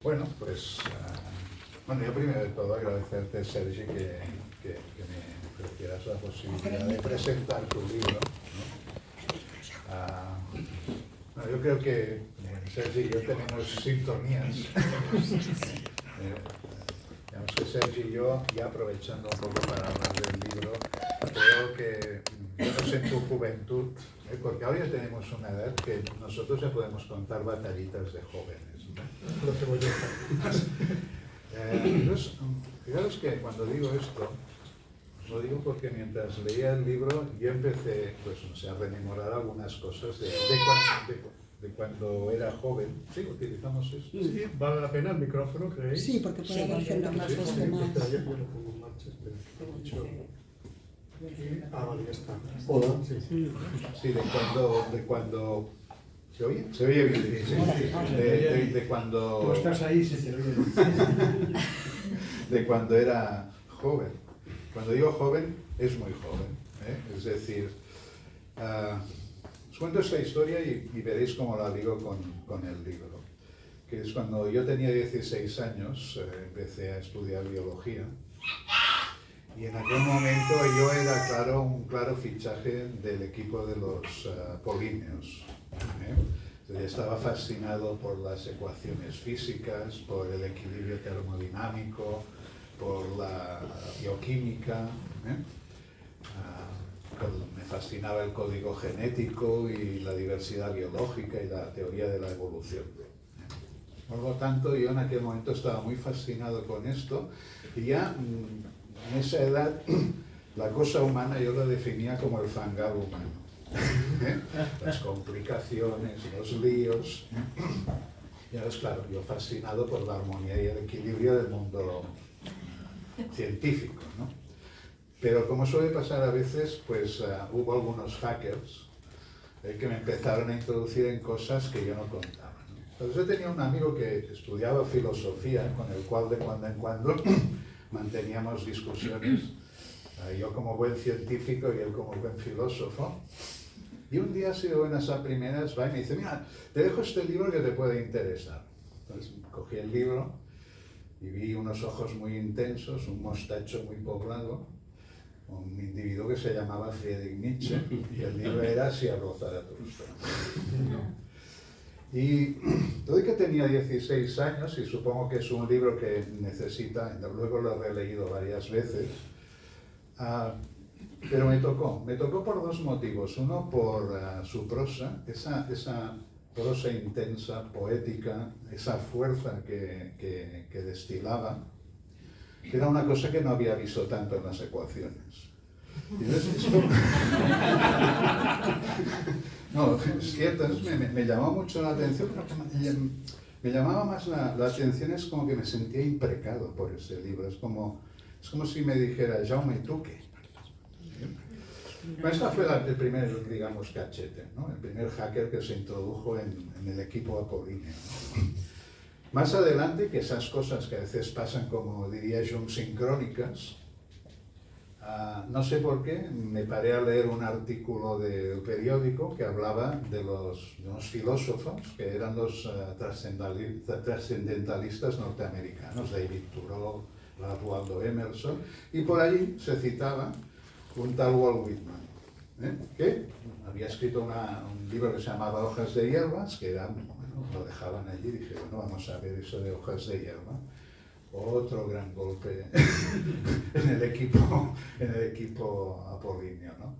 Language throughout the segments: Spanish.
Bueno, pues, yo primero de todo agradecerte, Sergi, que me ofrecieras la posibilidad de presentar tu libro, ¿no? Yo creo que Sergi y yo tenemos sintonías. Digamos que Sergi y yo, ya aprovechando un poco para hablar del libro, creo que vemos en tu juventud, porque ahora ya tenemos una edad que nosotros ya podemos contar batallitas de jóvenes, ¿no? Lo tengo yo. Entonces, fijaros que cuando digo esto, lo digo porque mientras leía el libro yo empecé, pues, a rememorar algunas cosas de cuando era joven. Sí, utilizamos eso. Sí, vale la pena el micrófono, ¿creéis? Sí, porque puede haber gente más los demás. Espera, yo lo pongo en marcha, espera. Vale, ya está. Hola. Sí. Sí, de cuando... ¿Se oye? Se oye bien, sí. De cuando... Tú estás ahí, se te oye. De cuando era joven. Cuando digo joven, es muy joven, ¿eh? Es decir, os cuento esta historia y veréis cómo la ligo con el libro. Que es cuando yo tenía 16 años, empecé a estudiar biología. Y en aquel momento yo era, un claro fichaje del equipo de los polímeros, ¿eh? Estaba fascinado por las ecuaciones físicas, por el equilibrio termodinámico, por la bioquímica, ¿eh? Me fascinaba el código genético y la diversidad biológica y la teoría de la evolución. Por lo tanto, yo en aquel momento estaba muy fascinado con esto y ya en esa edad la cosa humana yo la definía como el fangal humano. ¿Eh? Las complicaciones, los líos. Y ahora, claro, yo fascinado por la armonía y el equilibrio del mundo científico, ¿no? Pero como suele pasar a veces, pues hubo algunos hackers que me empezaron a introducir en cosas que yo no contaba, ¿no? Entonces yo tenía un amigo que estudiaba filosofía, con el cual de cuando en cuando manteníamos discusiones, yo como buen científico y él como buen filósofo. Y un día, así de buenas a primeras, va y me dice: mira, te dejo este libro que te puede interesar. Entonces cogí el libro y vi unos ojos muy intensos, un mostacho muy poblado, un individuo que se llamaba Friedrich Nietzsche, y el libro era Si habló Zaratustra. Y todo y que tenía 16 años, y supongo que es un libro que necesita, luego lo he releído varias veces, pero me tocó por dos motivos. Uno, por su prosa, esa prosa intensa, poética, esa fuerza que destilaba, que era una cosa que no había visto tanto en las ecuaciones. Y entonces, esto... No, es cierto, me llamó mucho la atención, pero me llamaba más la atención, es como que me sentía imprecado por ese libro, es como si me dijera: Jaume, ¿tú qué? Bueno, esta fue el primer, digamos, cachete, ¿no? El primer hacker que se introdujo en el equipo apolíneo, ¿no? Más adelante, que esas cosas que a veces pasan, como diría Jung, sincrónicas, no sé por qué, me paré a leer un artículo del periódico que hablaba de unos filósofos que eran los trascendentalistas norteamericanos, David Thoreau, Ralph Waldo Emerson, y por allí se citaba un tal Walt Whitman, que había escrito un libro que se llamaba Hojas de hierbas, que era, bueno, lo dejaban allí, y dije: bueno, vamos a ver eso de Hojas de hierba. Otro gran golpe en el equipo apolíneo, ¿no?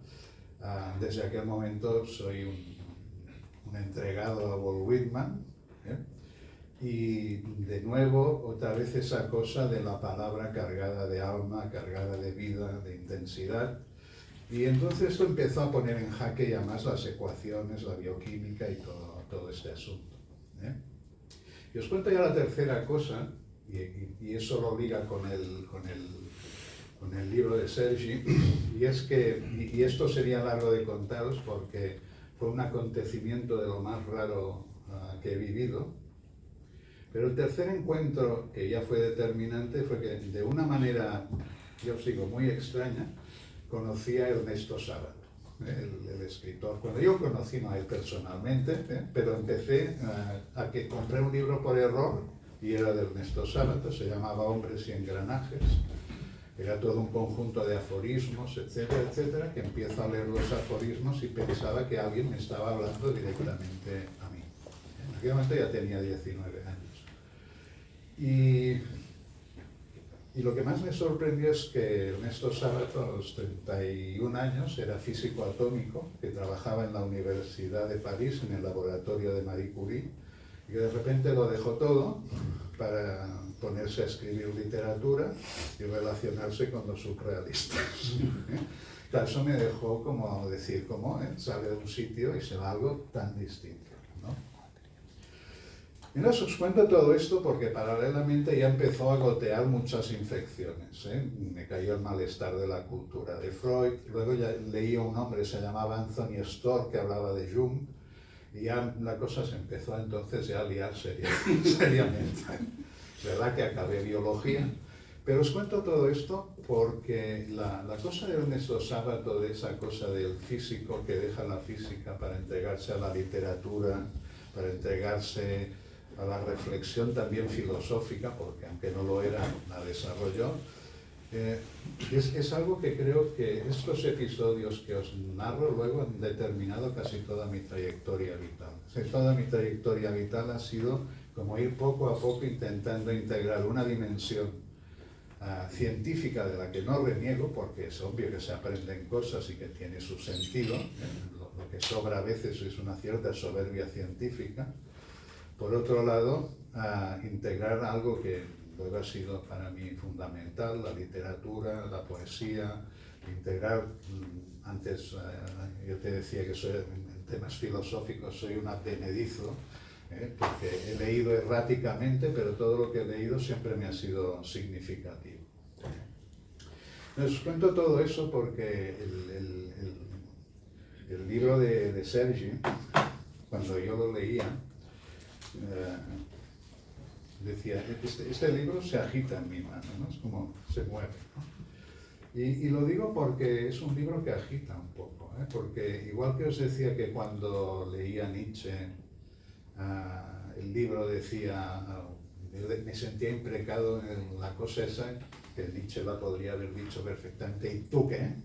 Desde aquel momento soy un entregado a Walt Whitman, y de nuevo otra vez esa cosa de la palabra cargada de alma, cargada de vida, de intensidad. Y entonces esto empezó a poner en jaque ya más las ecuaciones, la bioquímica y todo este asunto, ¿eh? Y os cuento ya la tercera cosa, y eso lo liga con el libro de Sergi, y es que, y esto sería largo de contaros porque fue un acontecimiento de lo más raro que he vivido, pero el tercer encuentro, que ya fue determinante, fue que de una manera, yo os digo, muy extraña, conocí a Ernesto Sábato, el escritor. Cuando yo conocí, no a él personalmente, pero empecé a que compré un libro por error y era de Ernesto Sábato, se llamaba Hombres y Engranajes. Era todo un conjunto de aforismos, etcétera, etcétera, que empiezo a leer los aforismos y pensaba que alguien me estaba hablando directamente a mí. En aquel momento ya tenía 19 años. Y lo que más me sorprendió es que Ernesto Sábato, a los 31 años, era físico atómico, que trabajaba en la Universidad de París, en el laboratorio de Marie Curie, y que de repente lo dejó todo para ponerse a escribir literatura y relacionarse con los surrealistas. Claro, eso me dejó como decir, ¿cómo sale de un sitio y se va a algo tan distinto, ¿no? Entonces os cuento todo esto porque paralelamente ya empezó a gotear muchas infecciones. Me cayó el malestar de la cultura de Freud, luego ya leí a un hombre, se llamaba Anthony Storr, que hablaba de Jung, y ya la cosa se empezó entonces ya a liar seriamente. ¿Verdad que acabé biología? Pero os cuento todo esto porque la cosa de Ernesto Sábato, de esa cosa del físico que deja la física para entregarse a la literatura, para entregarse a la reflexión también filosófica, porque aunque no lo era, la desarrolló, es algo que creo que estos episodios que os narro luego han determinado casi toda mi trayectoria vital. O sea, toda mi trayectoria vital ha sido como ir poco a poco intentando integrar una dimensión científica de la que no reniego, porque es obvio que se aprenden cosas y que tiene su sentido. Lo que sobra a veces es una cierta soberbia científica. Por otro lado, integrar algo que luego ha sido para mí fundamental, la literatura, la poesía, integrar, antes yo te decía que soy, en temas filosóficos soy un advenedizo, porque he leído erráticamente, pero todo lo que he leído siempre me ha sido significativo. Les cuento todo eso porque el libro de Sergi, cuando yo lo leía, decía, este libro se agita en mi mano, ¿no? Es como se mueve, ¿no? Y lo digo porque es un libro que agita un poco, porque igual que os decía que cuando leía Nietzsche, el libro decía, me sentía imprecado en la cosa esa, que Nietzsche la podría haber dicho perfectamente, ¿y tú qué?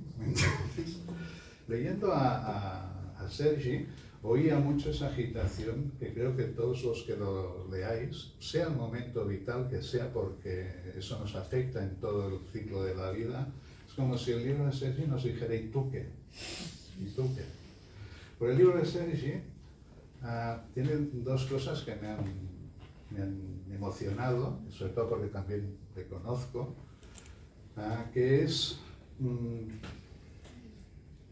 Leyendo a Sergi, oía mucho esa agitación, que creo que todos los que lo leáis, sea el momento vital que sea, porque eso nos afecta en todo el ciclo de la vida, es como si el libro de Sergi nos dijera, ¿y tú qué? ¿Y tú qué? Por el libro de Sergi tiene dos cosas que me han emocionado, sobre todo porque también le conozco, que es,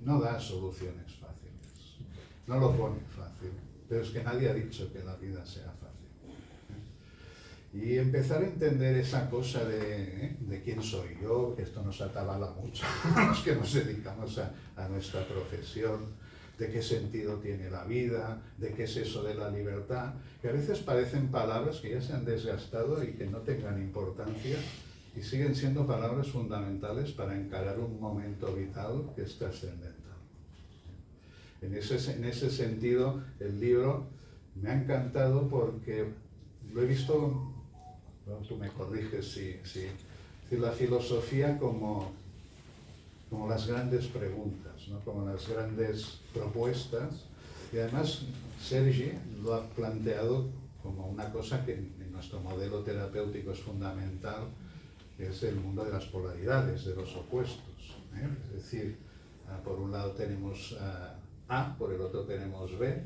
no da soluciones fáciles, no lo pone fácil, pero es que nadie ha dicho que la vida sea fácil. Y empezar a entender esa cosa de quién soy yo, que esto nos atabala mucho, los que nos dedicamos a nuestra profesión, de qué sentido tiene la vida, de qué es eso de la libertad, que a veces parecen palabras que ya se han desgastado y que no tengan importancia y siguen siendo palabras fundamentales para encarar un momento vital que es trascendental. En ese sentido, el libro me ha encantado porque lo he visto, bueno, tú me corriges si la filosofía como las grandes preguntas, ¿no? Como las grandes propuestas, y además Sergi lo ha planteado como una cosa que en nuestro modelo terapéutico es fundamental, que es el mundo de las polaridades, de los opuestos, Es decir, por un lado tenemos A, por el otro tenemos B,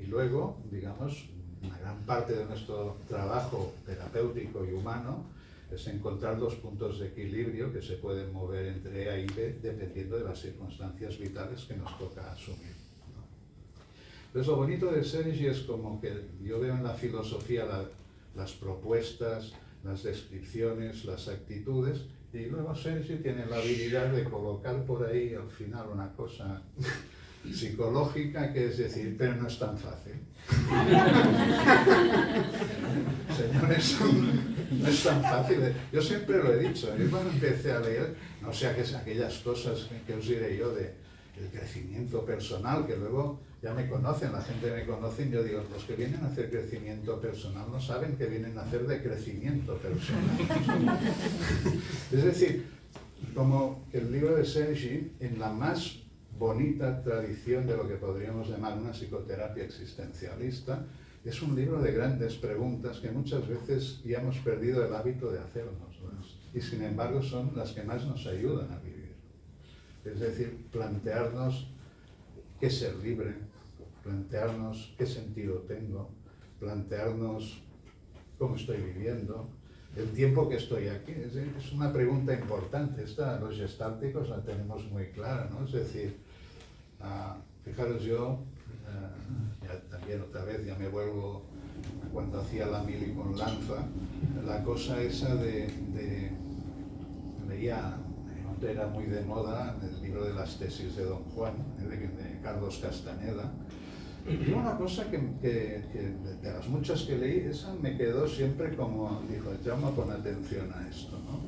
y luego, digamos, una gran parte de nuestro trabajo terapéutico y humano es encontrar los puntos de equilibrio que se pueden mover entre A y B dependiendo de las circunstancias vitales que nos toca asumir, ¿no? Entonces lo bonito de Sergi es como que yo veo en la filosofía las propuestas, las descripciones, las actitudes, y luego Sergi tiene la habilidad de colocar por ahí al final una cosa psicológica, que es decir, pero no es tan fácil. Señores, no es tan fácil. Yo siempre lo he dicho, yo cuando empecé a leer, no sé, aquellas cosas que os diré yo de el crecimiento personal, que luego ya me conocen, la gente me conoce y yo digo, los que vienen a hacer crecimiento personal no saben que vienen a hacer de crecimiento personal. Es decir, como que el libro de Sergi, en la más bonita tradición de lo que podríamos llamar una psicoterapia existencialista, es un libro de grandes preguntas que muchas veces ya hemos perdido el hábito de hacernos, y sin embargo son las que más nos ayudan a vivir. Es decir, plantearnos qué es ser libre, plantearnos qué sentido tengo, plantearnos cómo estoy viviendo, el tiempo que estoy aquí. Es una pregunta importante. Esta, los gestálticos la tenemos muy clara, ¿no? Es decir, fijaros, yo ya también otra vez ya me vuelvo cuando hacía la mili con Lanza, la cosa esa leía, era muy de moda el libro de las tesis de Don Juan, de Carlos Castaneda. Y una cosa que de las muchas que leí, esa me quedó siempre como, dijo, llama con atención a esto, ¿no?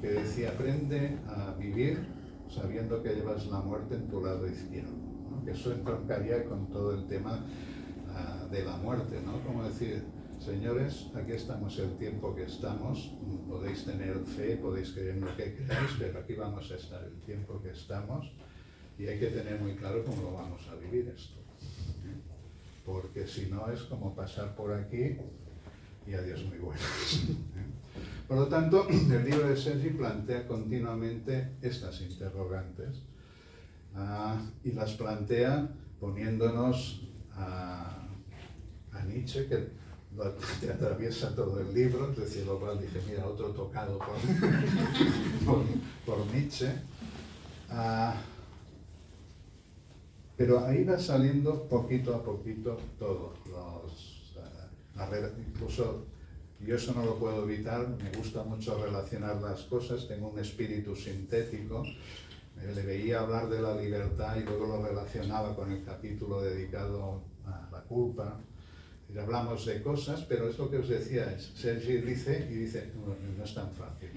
Que decía, aprende a vivir sabiendo que llevas la muerte en tu lado izquierdo, ¿no? Que eso entroncaría con todo el tema de la muerte, ¿no? Como decir, señores, aquí estamos el tiempo que estamos, podéis tener fe, podéis creer en lo que queráis, pero aquí vamos a estar el tiempo que estamos y hay que tener muy claro cómo lo vamos a vivir esto. Porque si no es como pasar por aquí y adiós muy buenas. Por lo tanto, el libro de Sergi plantea continuamente estas interrogantes y las plantea poniéndonos a Nietzsche, que te atraviesa todo el libro, es decir, lo cual dije, mira, otro tocado por Nietzsche. Pero ahí va saliendo poquito a poquito todo. Incluso yo eso no lo puedo evitar, me gusta mucho relacionar las cosas, tengo un espíritu sintético. Le veía hablar de la libertad y luego lo relacionaba con el capítulo dedicado a la culpa. Y hablamos de cosas, pero es lo que os decía, Sergi dice, no es tan fácil.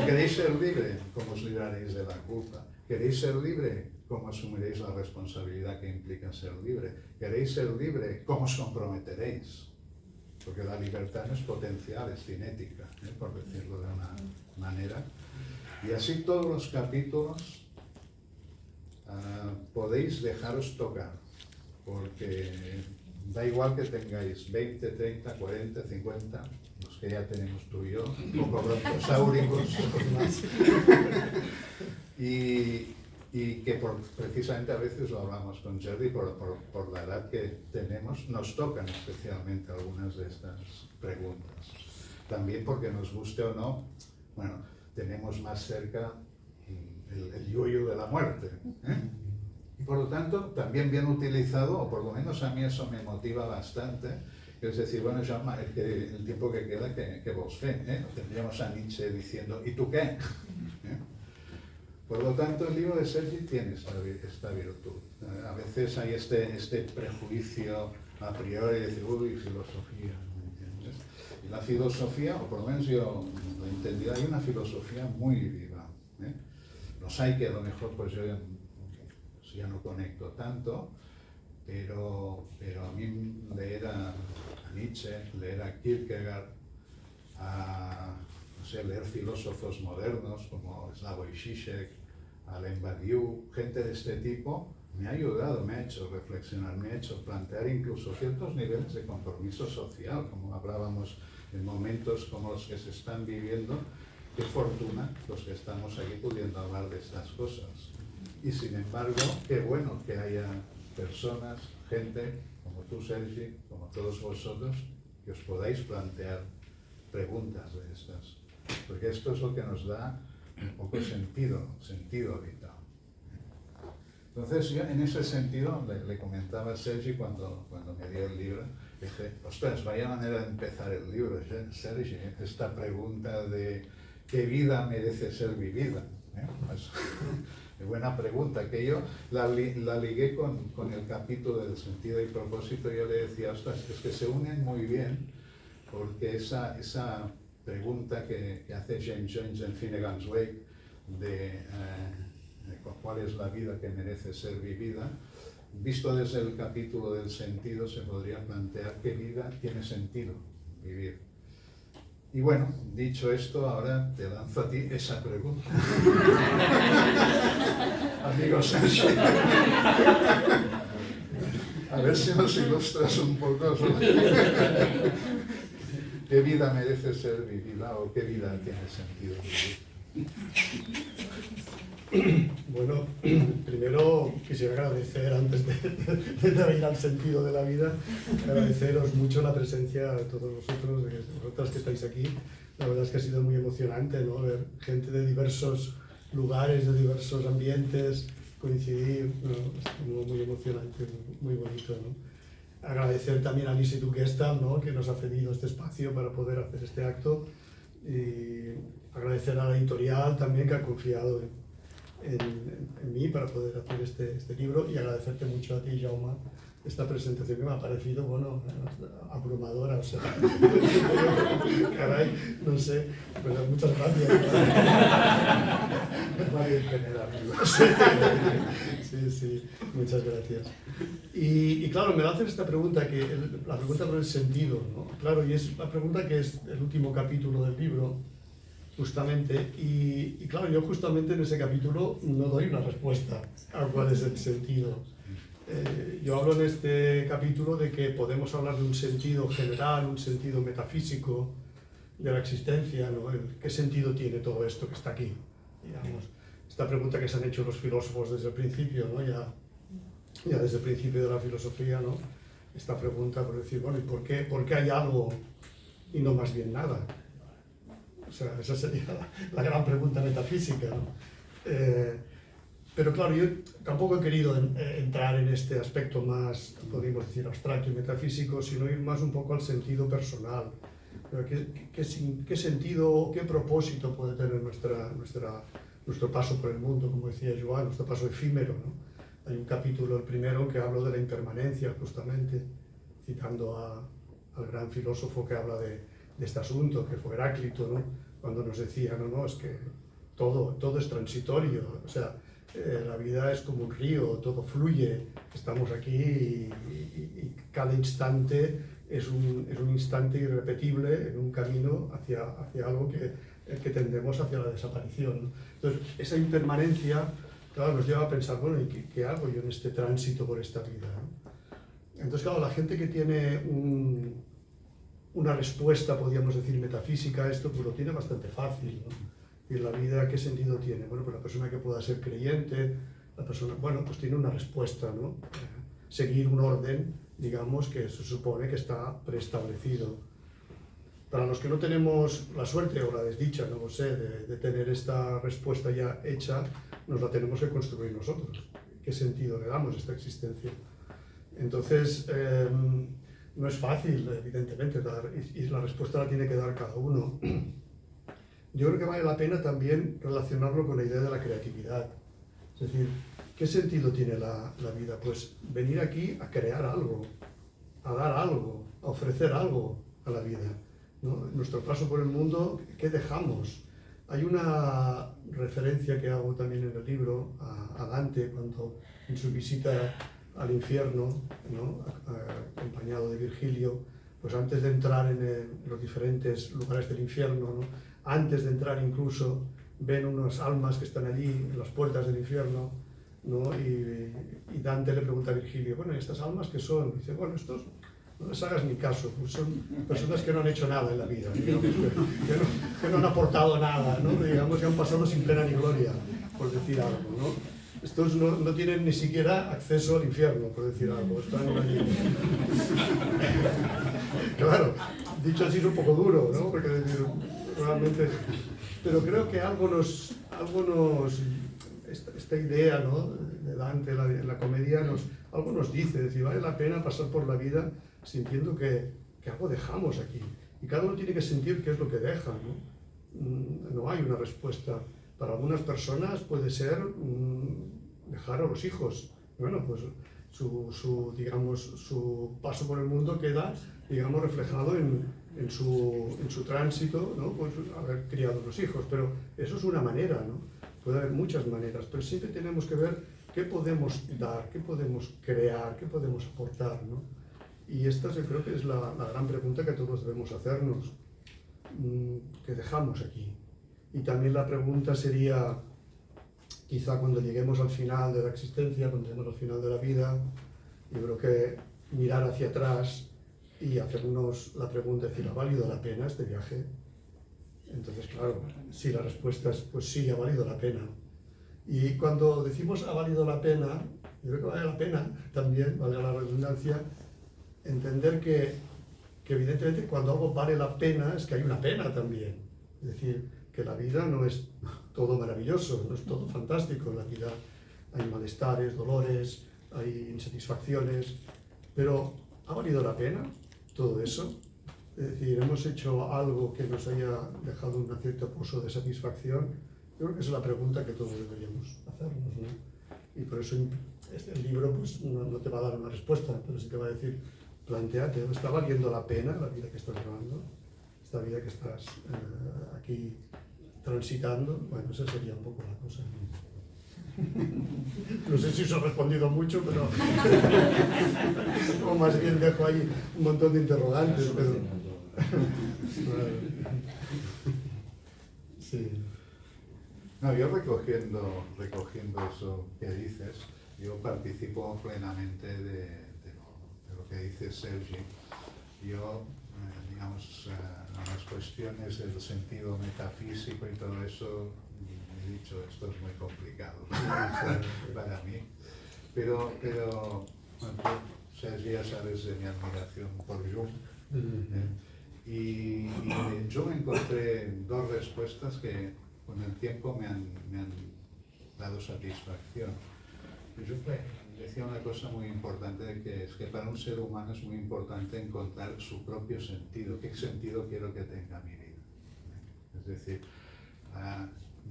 ¿Queréis ser libre? ¿Cómo os libraréis de la culpa? ¿Queréis ser libre? ¿Cómo asumiréis la responsabilidad que implica ser libre? ¿Queréis ser libre? ¿Cómo os comprometeréis? Porque la libertad no es potencial, es cinética, por decirlo de una manera. Y así todos los capítulos podéis dejaros tocar, porque da igual que tengáis 20, 30, 40, 50, los que ya tenemos tú y yo, poco brontosáuricos, y que precisamente a veces lo hablamos con Jerry, por la edad que tenemos, nos tocan especialmente algunas de estas preguntas. También porque nos guste o no, bueno, tenemos más cerca el yuyu de la muerte, Y por lo tanto, también bien utilizado, o por lo menos a mí eso me motiva bastante, es decir, bueno, Jaume, el tiempo que queda, que vos fe, tendríamos a Nietzsche diciendo, ¿y tú qué? Por lo tanto, el libro de Sergi tiene esta virtud. A veces hay este prejuicio a priori de decir, uy, filosofía, ¿me entiendes? Y la filosofía, o por lo menos yo lo he entendido, hay una filosofía muy viva. Los hay que a lo mejor pues yo ya no conecto tanto, pero a mí leer a Nietzsche, leer a Kierkegaard, leer filósofos modernos como Slavoj Žižek, Alain Badiou, gente de este tipo, me ha ayudado, me ha hecho reflexionar, me ha hecho plantear incluso ciertos niveles de compromiso social, como hablábamos en momentos como los que se están viviendo. Qué fortuna los que estamos aquí pudiendo hablar de estas cosas. Y sin embargo, qué bueno que haya personas, gente como tú, Sergi, como todos vosotros, que os podáis plantear preguntas de estas. Porque esto es lo que nos da un poco sentido vital. Entonces yo en ese sentido le comentaba a Sergi cuando me dio el libro, dije, ostras, vaya manera de empezar el libro, Sergi, esta pregunta de ¿qué vida merece ser vivida? Pues, buena pregunta, que yo la ligué con el capítulo del sentido y propósito. Yo le decía, ostras, es que se unen muy bien, porque esa pregunta que hace James Joyce en Finnegan's Wake de ¿Cuál es la vida que merece ser vivida? Visto desde el capítulo del sentido, se podría plantear qué vida tiene sentido vivir. Y bueno, dicho esto, ahora te lanzo a ti esa pregunta. Amigo Sergio. A ver si nos ilustras un poco sobre qué vida merece ser vivida o qué vida tiene sentido vivir. Bueno, primero quisiera agradecer, antes de ir al sentido de la vida, agradeceros mucho la presencia de todos vosotras que estáis aquí. La verdad es que ha sido muy emocionante, ¿no? Ver gente de diversos lugares, de diversos ambientes, coincidir, ¿no? Es muy emocionante, muy bonito, ¿no? Agradecer también a Lisi Duquestal, ¿no? Que nos ha cedido este espacio para poder hacer este acto, y agradecer a la editorial también, que ha confiado en mí para poder hacer este libro, y agradecerte mucho a ti, Jaume, esta presentación que me ha parecido, bueno, abrumadora, o sea, caray, no sé, pero muchas gracias. Mario en general. Sí, muchas gracias. Y claro, me va a hacer esta pregunta, la pregunta por el sentido, ¿no? Claro, y es la pregunta que es el último capítulo del libro, justamente, y claro, yo justamente en ese capítulo no doy una respuesta a cuál es el sentido. Yo hablo en este capítulo de que podemos hablar de un sentido general, un sentido metafísico de la existencia, ¿no? ¿Qué sentido tiene todo esto que está aquí? Digamos, esta pregunta que se han hecho los filósofos desde el principio, ¿no? Ya desde el principio de la filosofía, ¿no? Esta pregunta por decir, bueno, ¿y por qué hay algo y no más bien nada? O sea, esa sería la gran pregunta metafísica, ¿no? Pero claro, yo tampoco he querido entrar en este aspecto más, podríamos decir, abstracto y metafísico, sino ir más un poco al sentido personal. ¿Qué sentido, qué propósito puede tener nuestro paso por el mundo, como decía Joan, nuestro paso efímero, ¿no? Hay un capítulo, el primero, que habla de la impermanencia, justamente, citando al gran filósofo que habla de este asunto, que fue Heráclito, ¿no? Cuando nos decía, no, es que todo es transitorio, o sea, la vida es como un río, todo fluye, estamos aquí y cada instante es un instante irrepetible en un camino hacia algo que tendemos hacia la desaparición, ¿no? Entonces, esa impermanencia, claro, nos lleva a pensar, bueno, ¿y qué hago yo en este tránsito por esta vida, ¿no? Entonces, claro, la gente que tiene una respuesta, podríamos decir, metafísica a esto, pues lo tiene bastante fácil, ¿no? Y la vida, ¿qué sentido tiene? Bueno, pues la persona que pueda ser creyente, la persona, bueno, pues tiene una respuesta, ¿no? Seguir un orden, digamos, que se supone que está preestablecido. Para los que no tenemos la suerte o la desdicha, no lo sé, de tener esta respuesta ya hecha, nos la tenemos que construir nosotros. ¿Qué sentido le damos a esta existencia? Entonces, no es fácil, evidentemente, y la respuesta la tiene que dar cada uno. Yo creo que vale la pena también relacionarlo con la idea de la creatividad. Es decir, ¿qué sentido tiene la vida? Pues venir aquí a crear algo, a dar algo, a ofrecer algo a la vida, ¿no? Nuestro paso por el mundo, ¿qué dejamos? Hay una referencia que hago también en el libro a Dante, cuando en su visita al infierno, ¿no? Acompañado de Virgilio, pues antes de entrar en los diferentes lugares del infierno, ¿no? Antes de entrar incluso ven unas almas que están allí en las puertas del infierno, ¿no? Y Dante le pregunta a Virgilio, bueno, ¿y estas almas qué son? Y dice, bueno, estos no les hagas ni caso, pues son personas que no han hecho nada en la vida, digamos, que no han aportado nada, ¿no? Digamos que han pasado sin pena ni gloria, por decir algo, ¿no? Estos no tienen ni siquiera acceso al infierno, por decir algo, están allí. Claro, dicho así es un poco duro, ¿no? Porque decir, realmente, pero creo que esta idea, ¿no? De Dante, la comedia, algo nos dice, es decir, vale la pena pasar por la vida sintiendo que algo dejamos aquí. Y cada uno tiene que sentir qué es lo que deja, ¿no? No hay una respuesta. Para algunas personas puede ser dejar a los hijos. Bueno, pues su paso por el mundo queda, digamos, reflejado en su tránsito, ¿no? Pues haber criado los hijos. Pero eso es una manera, ¿no? puede haber muchas maneras, pero siempre tenemos que ver qué podemos dar, qué podemos crear, qué podemos aportar, ¿no? Y esta yo creo que es la gran pregunta que todos debemos hacernos, que dejamos aquí. Y también la pregunta sería, quizá cuando lleguemos al final de la existencia, cuando lleguemos al final de la vida, yo creo que mirar hacia atrás y hacernos la pregunta, decir, ¿ha valido la pena este viaje? Entonces, claro, si la respuesta es, pues sí, ha valido la pena. Y cuando decimos ha valido la pena, yo creo que vale la pena también, vale la redundancia, entender que evidentemente cuando algo vale la pena es que hay una pena también. Es decir, que la vida no es todo maravilloso, no es todo fantástico. En la vida hay malestares, dolores, hay insatisfacciones, pero ¿ha valido la pena todo eso? Es decir, hemos hecho algo que nos haya dejado un cierto pozo de satisfacción. Yo creo que esa es la pregunta que todos deberíamos hacernos, ¿no? Y por eso este libro pues, no te va a dar una respuesta, pero sí te va a decir, plantéate, ¿está valiendo la pena la vida que estás llevando? Esta vida que estás aquí transitando. Bueno, esa sería un poco la cosa. No sé si os he respondido mucho, pero o más bien dejo ahí un montón de interrogantes, pero sí. No, yo recogiendo eso que dices, yo participo plenamente de lo que dice Sergi. Yo, digamos, las cuestiones del sentido metafísico y todo eso, he dicho, esto es muy complicado para mí. Pero bueno, Sergi, ya sabes de mi admiración por Jung. Y en Jung encontré dos respuestas que con el tiempo me han dado satisfacción. Yo decía una cosa muy importante, que es que para un ser humano es muy importante encontrar su propio sentido. ¿Qué sentido quiero que tenga mi vida? Es decir,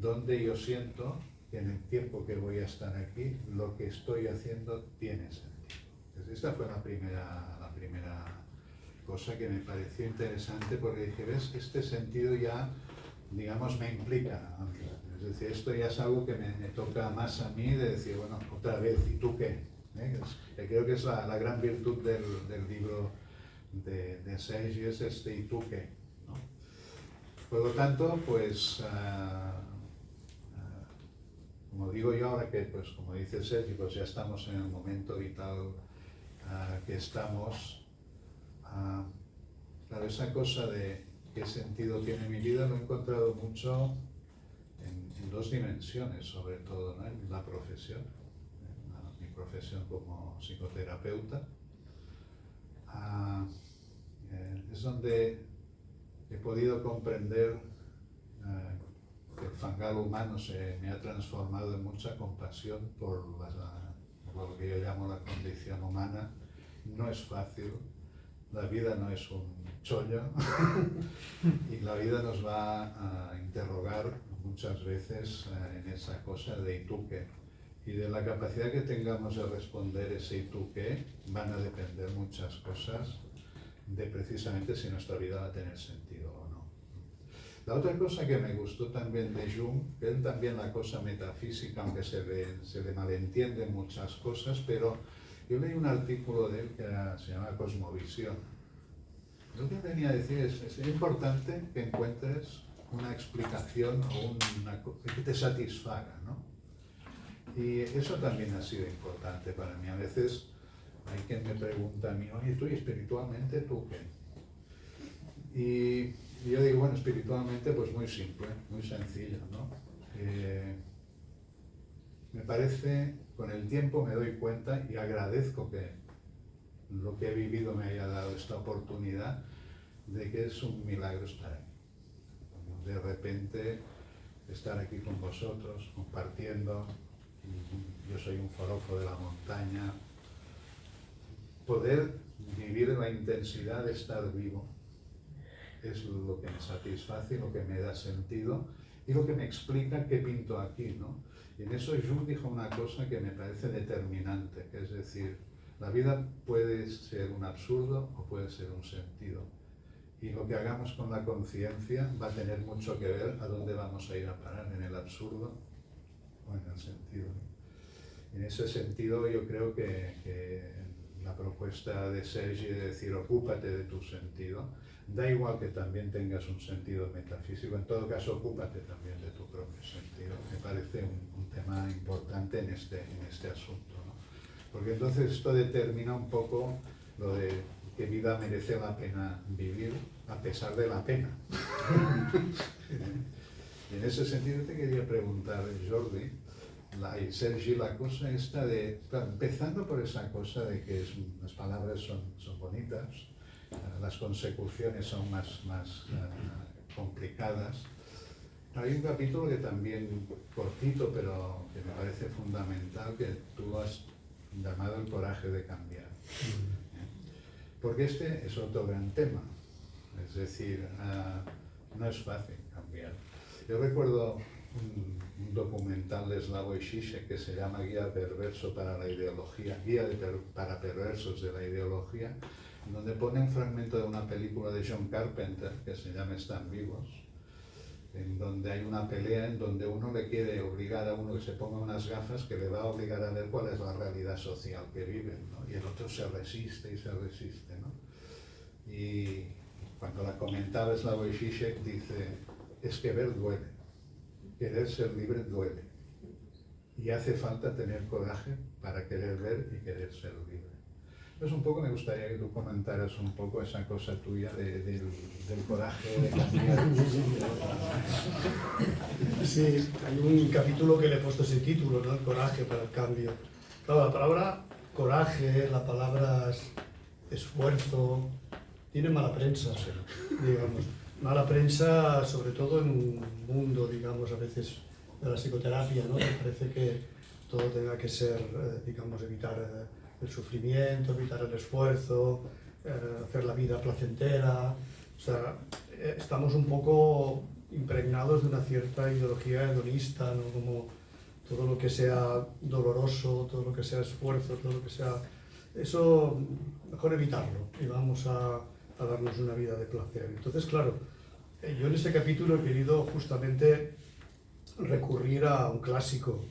¿dónde yo siento que en el tiempo que voy a estar aquí, lo que estoy haciendo tiene sentido? Entonces, esta fue la primera cosa que me pareció interesante, porque dije, ¿ves? Este sentido ya, digamos, me implica a mí. Es decir, esto ya es algo que me toca más a mí, de decir, bueno, otra vez, ¿y tú qué? Creo que es la gran virtud del libro de Sergi, es este ¿y tú qué? ¿No? Por lo tanto, pues, como digo yo ahora que, pues, como dice Sergi, pues ya estamos en el momento vital que estamos, claro, esa cosa de qué sentido tiene mi vida lo he encontrado mucho en dos dimensiones, sobre todo, ¿no? En la profesión, mi profesión como psicoterapeuta. Es donde he podido comprender que el fangal humano me ha transformado en mucha compasión por lo que yo llamo la condición humana. No es fácil, la vida no es un chollo y la vida nos va a interrogar muchas veces en esa cosa de ¿y tú qué? Y de la capacidad que tengamos de responder ese ¿y tú qué? Van a depender muchas cosas de precisamente si nuestra vida va a tener sentido o no. La otra cosa que me gustó también de Jung, que él también la cosa metafísica, aunque se le malentiende muchas cosas, pero yo leí un artículo de él que se llama Cosmovisión. Lo que venía a decir es importante que encuentres una explicación o que te satisfaga, ¿no? Y eso también ha sido importante para mí. A veces hay quien me pregunta a mí, oye, tú espiritualmente, ¿tú qué? Y yo digo, bueno, espiritualmente pues muy simple, muy sencillo, ¿no? Me parece, con el tiempo me doy cuenta y agradezco que lo que he vivido me haya dado esta oportunidad de que es un milagro estar aquí. De repente estar aquí con vosotros, compartiendo, yo soy un forofo de la montaña, poder vivir la intensidad de estar vivo es lo que me satisface, lo que me da sentido y lo que me explica qué pinto aquí, ¿no? Y en eso Jung dijo una cosa que me parece determinante, que es decir, la vida puede ser un absurdo o puede ser un sentido. Y lo que hagamos con la conciencia va a tener mucho que ver a dónde vamos a ir a parar, en el absurdo en el sentido. En ese sentido yo creo que la propuesta de Sergi de decir ocúpate de tu sentido, da igual que también tengas un sentido metafísico, en todo caso ocúpate también de tu propio sentido. Me parece un tema importante en este asunto, ¿no? Porque entonces esto determina un poco lo de que vida merece la pena vivir a pesar de la pena. Y en ese sentido te quería preguntar, Jordi, y Sergi, la cosa esta de, empezando por esa cosa de que las palabras son bonitas, las consecuciones son más complicadas. Hay un capítulo que también, cortito, pero que me parece fundamental, que tú has llamado el coraje de cambiar. Porque este es otro gran tema. Es decir, no es fácil cambiar. Yo recuerdo un documental de Slavoj Žižek que se llama Guía Perverso para la Ideología, para Perversos de la Ideología, donde pone un fragmento de una película de John Carpenter que se llama Están vivos, en donde hay una pelea en donde uno le quiere obligar a uno que se ponga unas gafas que le va a obligar a ver cuál es la realidad social que viven, ¿no? Y el otro se resiste y se resiste, ¿no? Y cuando la comentaba Slavoj Žižek dice, es que ver duele, querer ser libre duele, y hace falta tener coraje para querer ver y querer ser libre. Pues un poco me gustaría que tú comentaras un poco esa cosa tuya del coraje de cambiar. Sí, hay un capítulo que le he puesto ese título, ¿no? El coraje para el cambio. Claro, la palabra coraje, la palabra esfuerzo, tiene mala prensa, digamos. Mala prensa, sobre todo en un mundo, digamos, a veces de la psicoterapia, ¿no? Me parece que todo tenga que ser, digamos, evitar el sufrimiento, evitar el esfuerzo, hacer la vida placentera. O sea, estamos un poco impregnados de una cierta ideología hedonista, ¿no? Como todo lo que sea doloroso, todo lo que sea esfuerzo, todo lo que sea... Eso, mejor evitarlo y vamos a darnos una vida de placer. Entonces, claro, yo en este capítulo he querido justamente recurrir a un clásico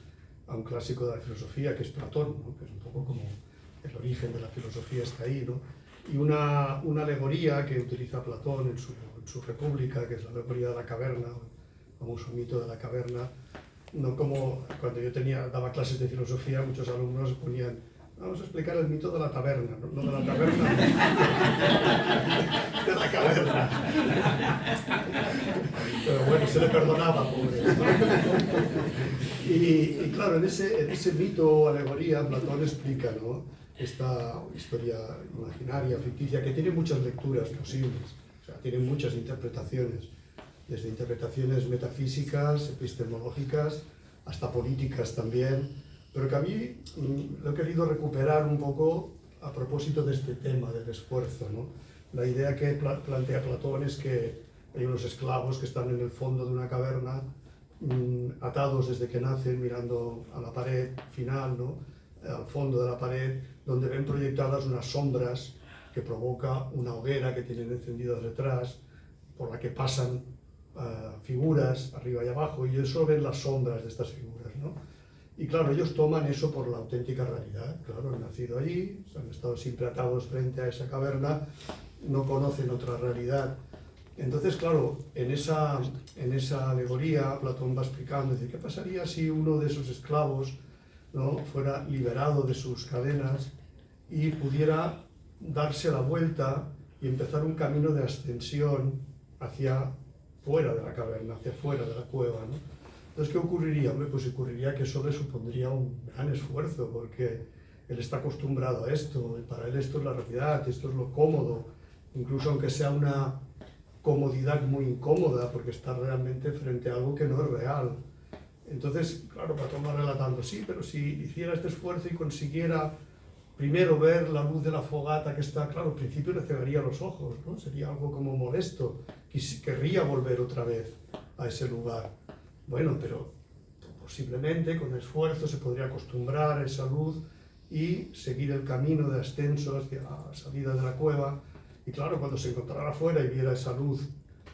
de la filosofía, que es Platón, ¿no? Que es un poco como el origen de la filosofía está ahí, ¿no? Y una alegoría que utiliza Platón en su República, que es la alegoría de la caverna, el famoso mito de la caverna, no como cuando yo daba clases de filosofía, muchos alumnos ponían, vamos a explicar el mito de la taberna, no de la taberna, de la caverna. Pero bueno, se le perdonaba, pobre. Y claro, en ese mito o alegoría, Platón explica, ¿no? Esta historia imaginaria, ficticia, que tiene muchas lecturas posibles, o sea, tiene muchas interpretaciones, desde interpretaciones metafísicas, epistemológicas, hasta políticas también, pero que a mí lo he querido recuperar un poco a propósito de este tema del esfuerzo, ¿no? La idea que plantea Platón es que hay unos esclavos que están en el fondo de una caverna, atados desde que nacen, mirando a la pared final, ¿no? Al fondo de la pared, donde ven proyectadas unas sombras que provoca una hoguera que tienen encendidas detrás, por la que pasan figuras arriba y abajo, y ellos solo ven las sombras de estas figuras, ¿no? Y claro, ellos toman eso por la auténtica realidad. Claro, han nacido allí, han estado siempre atados frente a esa caverna, no conocen otra realidad. Entonces, claro, en esa alegoría Platón va explicando, dice, ¿qué pasaría si uno de esos esclavos, ¿no? fuera liberado de sus cadenas y pudiera darse la vuelta y empezar un camino de ascensión hacia fuera de la caverna, hacia fuera de la cueva, ¿no? Entonces, ¿qué ocurriría? Hombre, pues ocurriría que eso le supondría un gran esfuerzo, porque él está acostumbrado a esto, y para él esto es la realidad, esto es lo cómodo, incluso aunque sea una comodidad muy incómoda, porque está realmente frente a algo que no es real. Entonces, claro, Platón va relatando, sí, pero si hiciera este esfuerzo y consiguiera primero ver la luz de la fogata que está, claro, al principio le cegaría los ojos, ¿no? Sería algo como molesto, querría volver otra vez a ese lugar. Bueno, pero posiblemente con esfuerzo se podría acostumbrar a esa luz y seguir el camino de ascenso hacia la salida de la cueva. Y claro, cuando se encontrara afuera y viera esa luz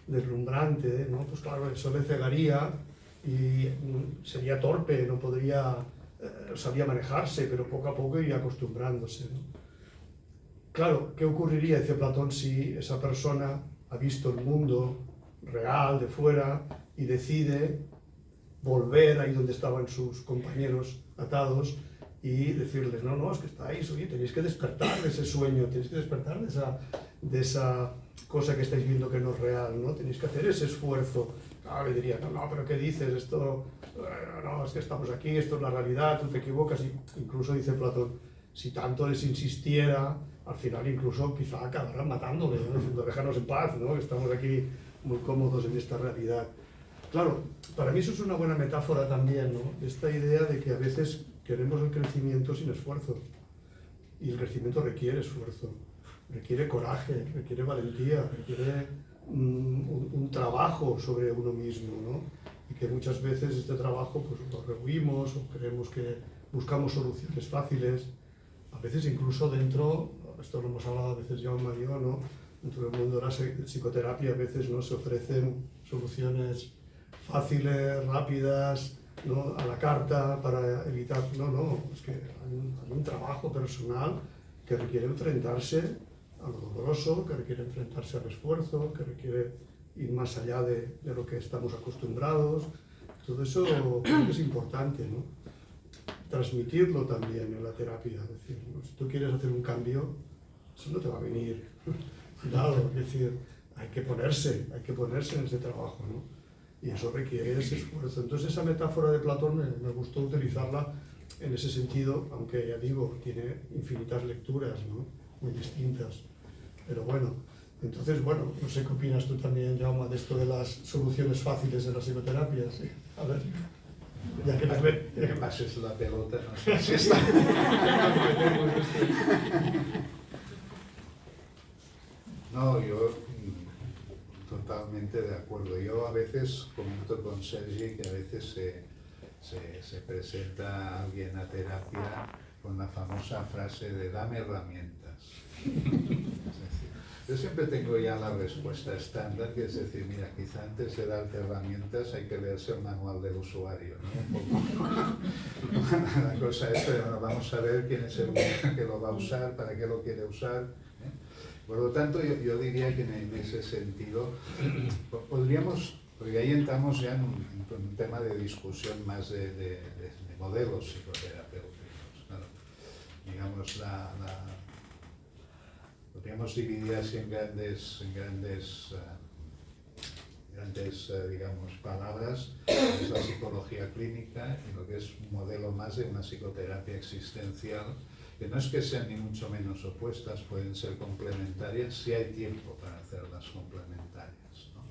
deslumbrante, ¿no? Pues claro, eso le cegaría y sería torpe, no podría, sabía manejarse, pero poco a poco iría acostumbrándose, ¿no? Claro, ¿qué ocurriría, dice Platón, si esa persona ha visto el mundo real de fuera y decide volver ahí donde estaban sus compañeros atados y decirles, no, no, es que estáis, oye, tenéis que despertar de ese sueño, tenéis que despertar de esa cosa que estáis viendo que no es real, ¿no? Tenéis que hacer ese esfuerzo. Claro, le diría, no, no, pero ¿qué dices? Esto, no, es que estamos aquí, esto es la realidad, tú te equivocas. Y incluso dice Platón, si tanto les insistiera, al final incluso quizá acabarán matándole, ¿no? Diciendo, déjanos en paz, ¿no? Estamos aquí muy cómodos en esta realidad. Claro, para mí eso es una buena metáfora también, ¿no? Esta idea de que a veces queremos el crecimiento sin esfuerzo. Y el crecimiento requiere esfuerzo, requiere coraje, requiere valentía, requiere un trabajo sobre uno mismo, ¿no? Y que muchas veces este trabajo pues lo rehuimos o creemos que buscamos soluciones fáciles. A veces incluso dentro, esto lo hemos hablado a veces ya en yo, ¿no? Dentro del mundo de la psicoterapia a veces no se ofrecen soluciones fáciles, rápidas, ¿no? A la carta para evitar, no, es que hay un trabajo personal que requiere enfrentarse a lo doloroso, que requiere enfrentarse al esfuerzo, que requiere ir más allá de lo que estamos acostumbrados. Todo eso creo que es importante, ¿no? Transmitirlo también en la terapia, es decir, ¿no? Si tú quieres hacer un cambio, eso no te va a venir dado, es decir, hay que ponerse en ese trabajo, ¿no? Y eso requiere ese esfuerzo. Entonces esa metáfora de Platón me gustó utilizarla en ese sentido, aunque ya digo, tiene infinitas lecturas, ¿no? Muy distintas. Pero bueno, entonces, bueno, no sé qué opinas tú también, Jaume, de esto de las soluciones fáciles de la psicoterapia. ¿Sí? A ver, ya que nos ve... Que pases la pelota, no sé si está... No, yo totalmente de acuerdo. Yo a veces comento con Sergi que a veces se presenta a alguien a terapia con la famosa frase de dame herramientas. Es decir, yo siempre tengo ya la respuesta estándar, que es decir, mira, quizá antes de darte herramientas hay que leerse el manual del usuario, ¿no? La cosa es, pero bueno, vamos a ver quién es el que lo va a usar, para qué lo quiere usar. Por lo tanto, yo diría que en ese sentido podríamos, porque ahí entramos ya en un tema de discusión más de modelos psicoterapéuticos. Claro. Digamos, podríamos dividir así en grandes digamos, palabras, es la psicología clínica y lo que es un modelo más de una psicoterapia existencial, que no es que sean ni mucho menos opuestas, pueden ser complementarias si hay tiempo para hacerlas complementarias, ¿no?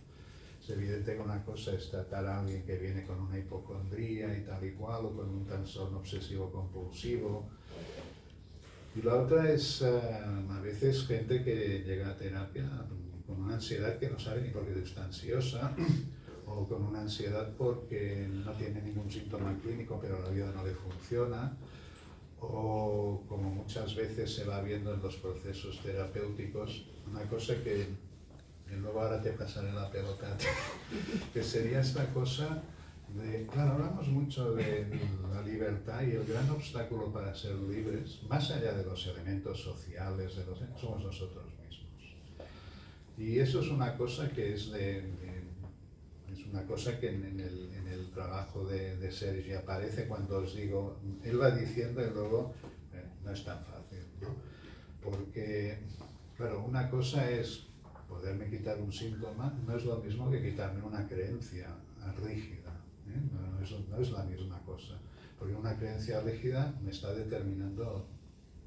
Es evidente que una cosa es tratar a alguien que viene con una hipocondría y tal y cual, o con un trastorno obsesivo-compulsivo, y la otra es a veces gente que llega a terapia con una ansiedad que no sabe ni por qué está ansiosa, o con una ansiedad porque no tiene ningún síntoma clínico pero la vida no le funciona, o como muchas veces se va viendo en los procesos terapéuticos, una cosa que luego ahora te pasaré la pelota, que sería esta cosa de, claro, hablamos mucho de la libertad y el gran obstáculo para ser libres, más allá de los elementos sociales, somos nosotros mismos. Y eso es una cosa que es una cosa que en el trabajo de Sergi aparece cuando os digo, él va diciendo y luego no es tan fácil, ¿no? Porque, claro, una cosa es poderme quitar un síntoma, no es lo mismo que quitarme una creencia rígida, ¿eh? No es la misma cosa, porque una creencia rígida me está determinando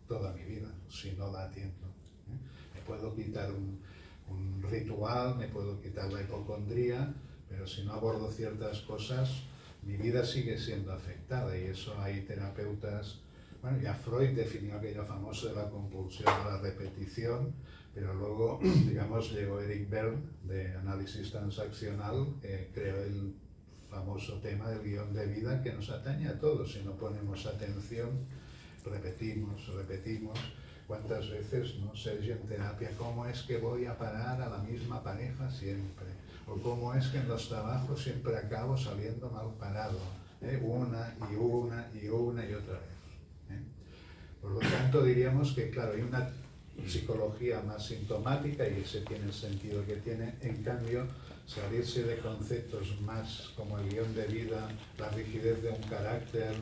toda mi vida, si no la atiendo, ¿eh? Me puedo quitar un ritual, me puedo quitar la hipocondría, pero si no abordo ciertas cosas, mi vida sigue siendo afectada, y eso hay terapeutas, bueno, ya Freud definió aquello famoso de la compulsión a la repetición, pero luego, digamos, llegó Eric Berne, de análisis transaccional, creó el famoso tema del guión de vida que nos atañe a todos. Si no ponemos atención, repetimos. ¿Cuántas veces, no, Sergio, en terapia, cómo es que voy a parar a la misma pareja siempre? o cómo es que en los trabajos siempre acabo saliendo mal parado, una y una y una y otra vez. Por lo tanto, diríamos que, claro, hay una psicología más sintomática y ese tiene el sentido que tiene. En cambio, salirse de conceptos más como el guión de vida, la rigidez de un carácter,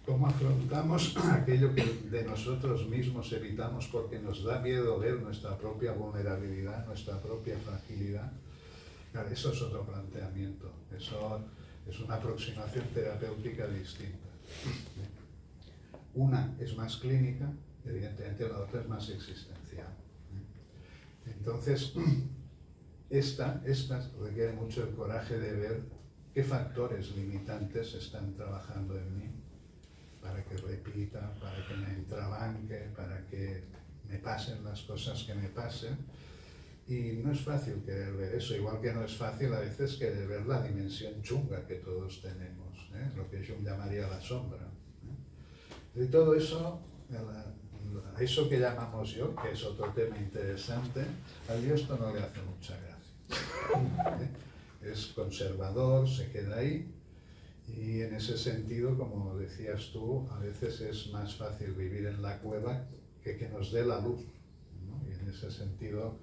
cómo afrontamos aquello que de nosotros mismos evitamos porque nos da miedo ver nuestra propia vulnerabilidad, nuestra propia fragilidad. Claro, eso es otro planteamiento, eso es una aproximación terapéutica distinta. Una es más clínica, evidentemente la otra es más existencial. Entonces, esta requiere mucho el coraje de ver qué factores limitantes están trabajando en mí para que repita, para que me entrabanque, para que me pasen las cosas que me pasen. Y no es fácil querer ver eso, igual que no es fácil a veces querer ver la dimensión chunga que todos tenemos, lo que Jung llamaría la sombra. De todo eso, eso que llamamos yo, que es otro tema interesante, a Dios esto no le hace mucha gracia. Es conservador, se queda ahí, y en ese sentido, como decías tú, a veces es más fácil vivir en la cueva que nos dé la luz, ¿no? Y en ese sentido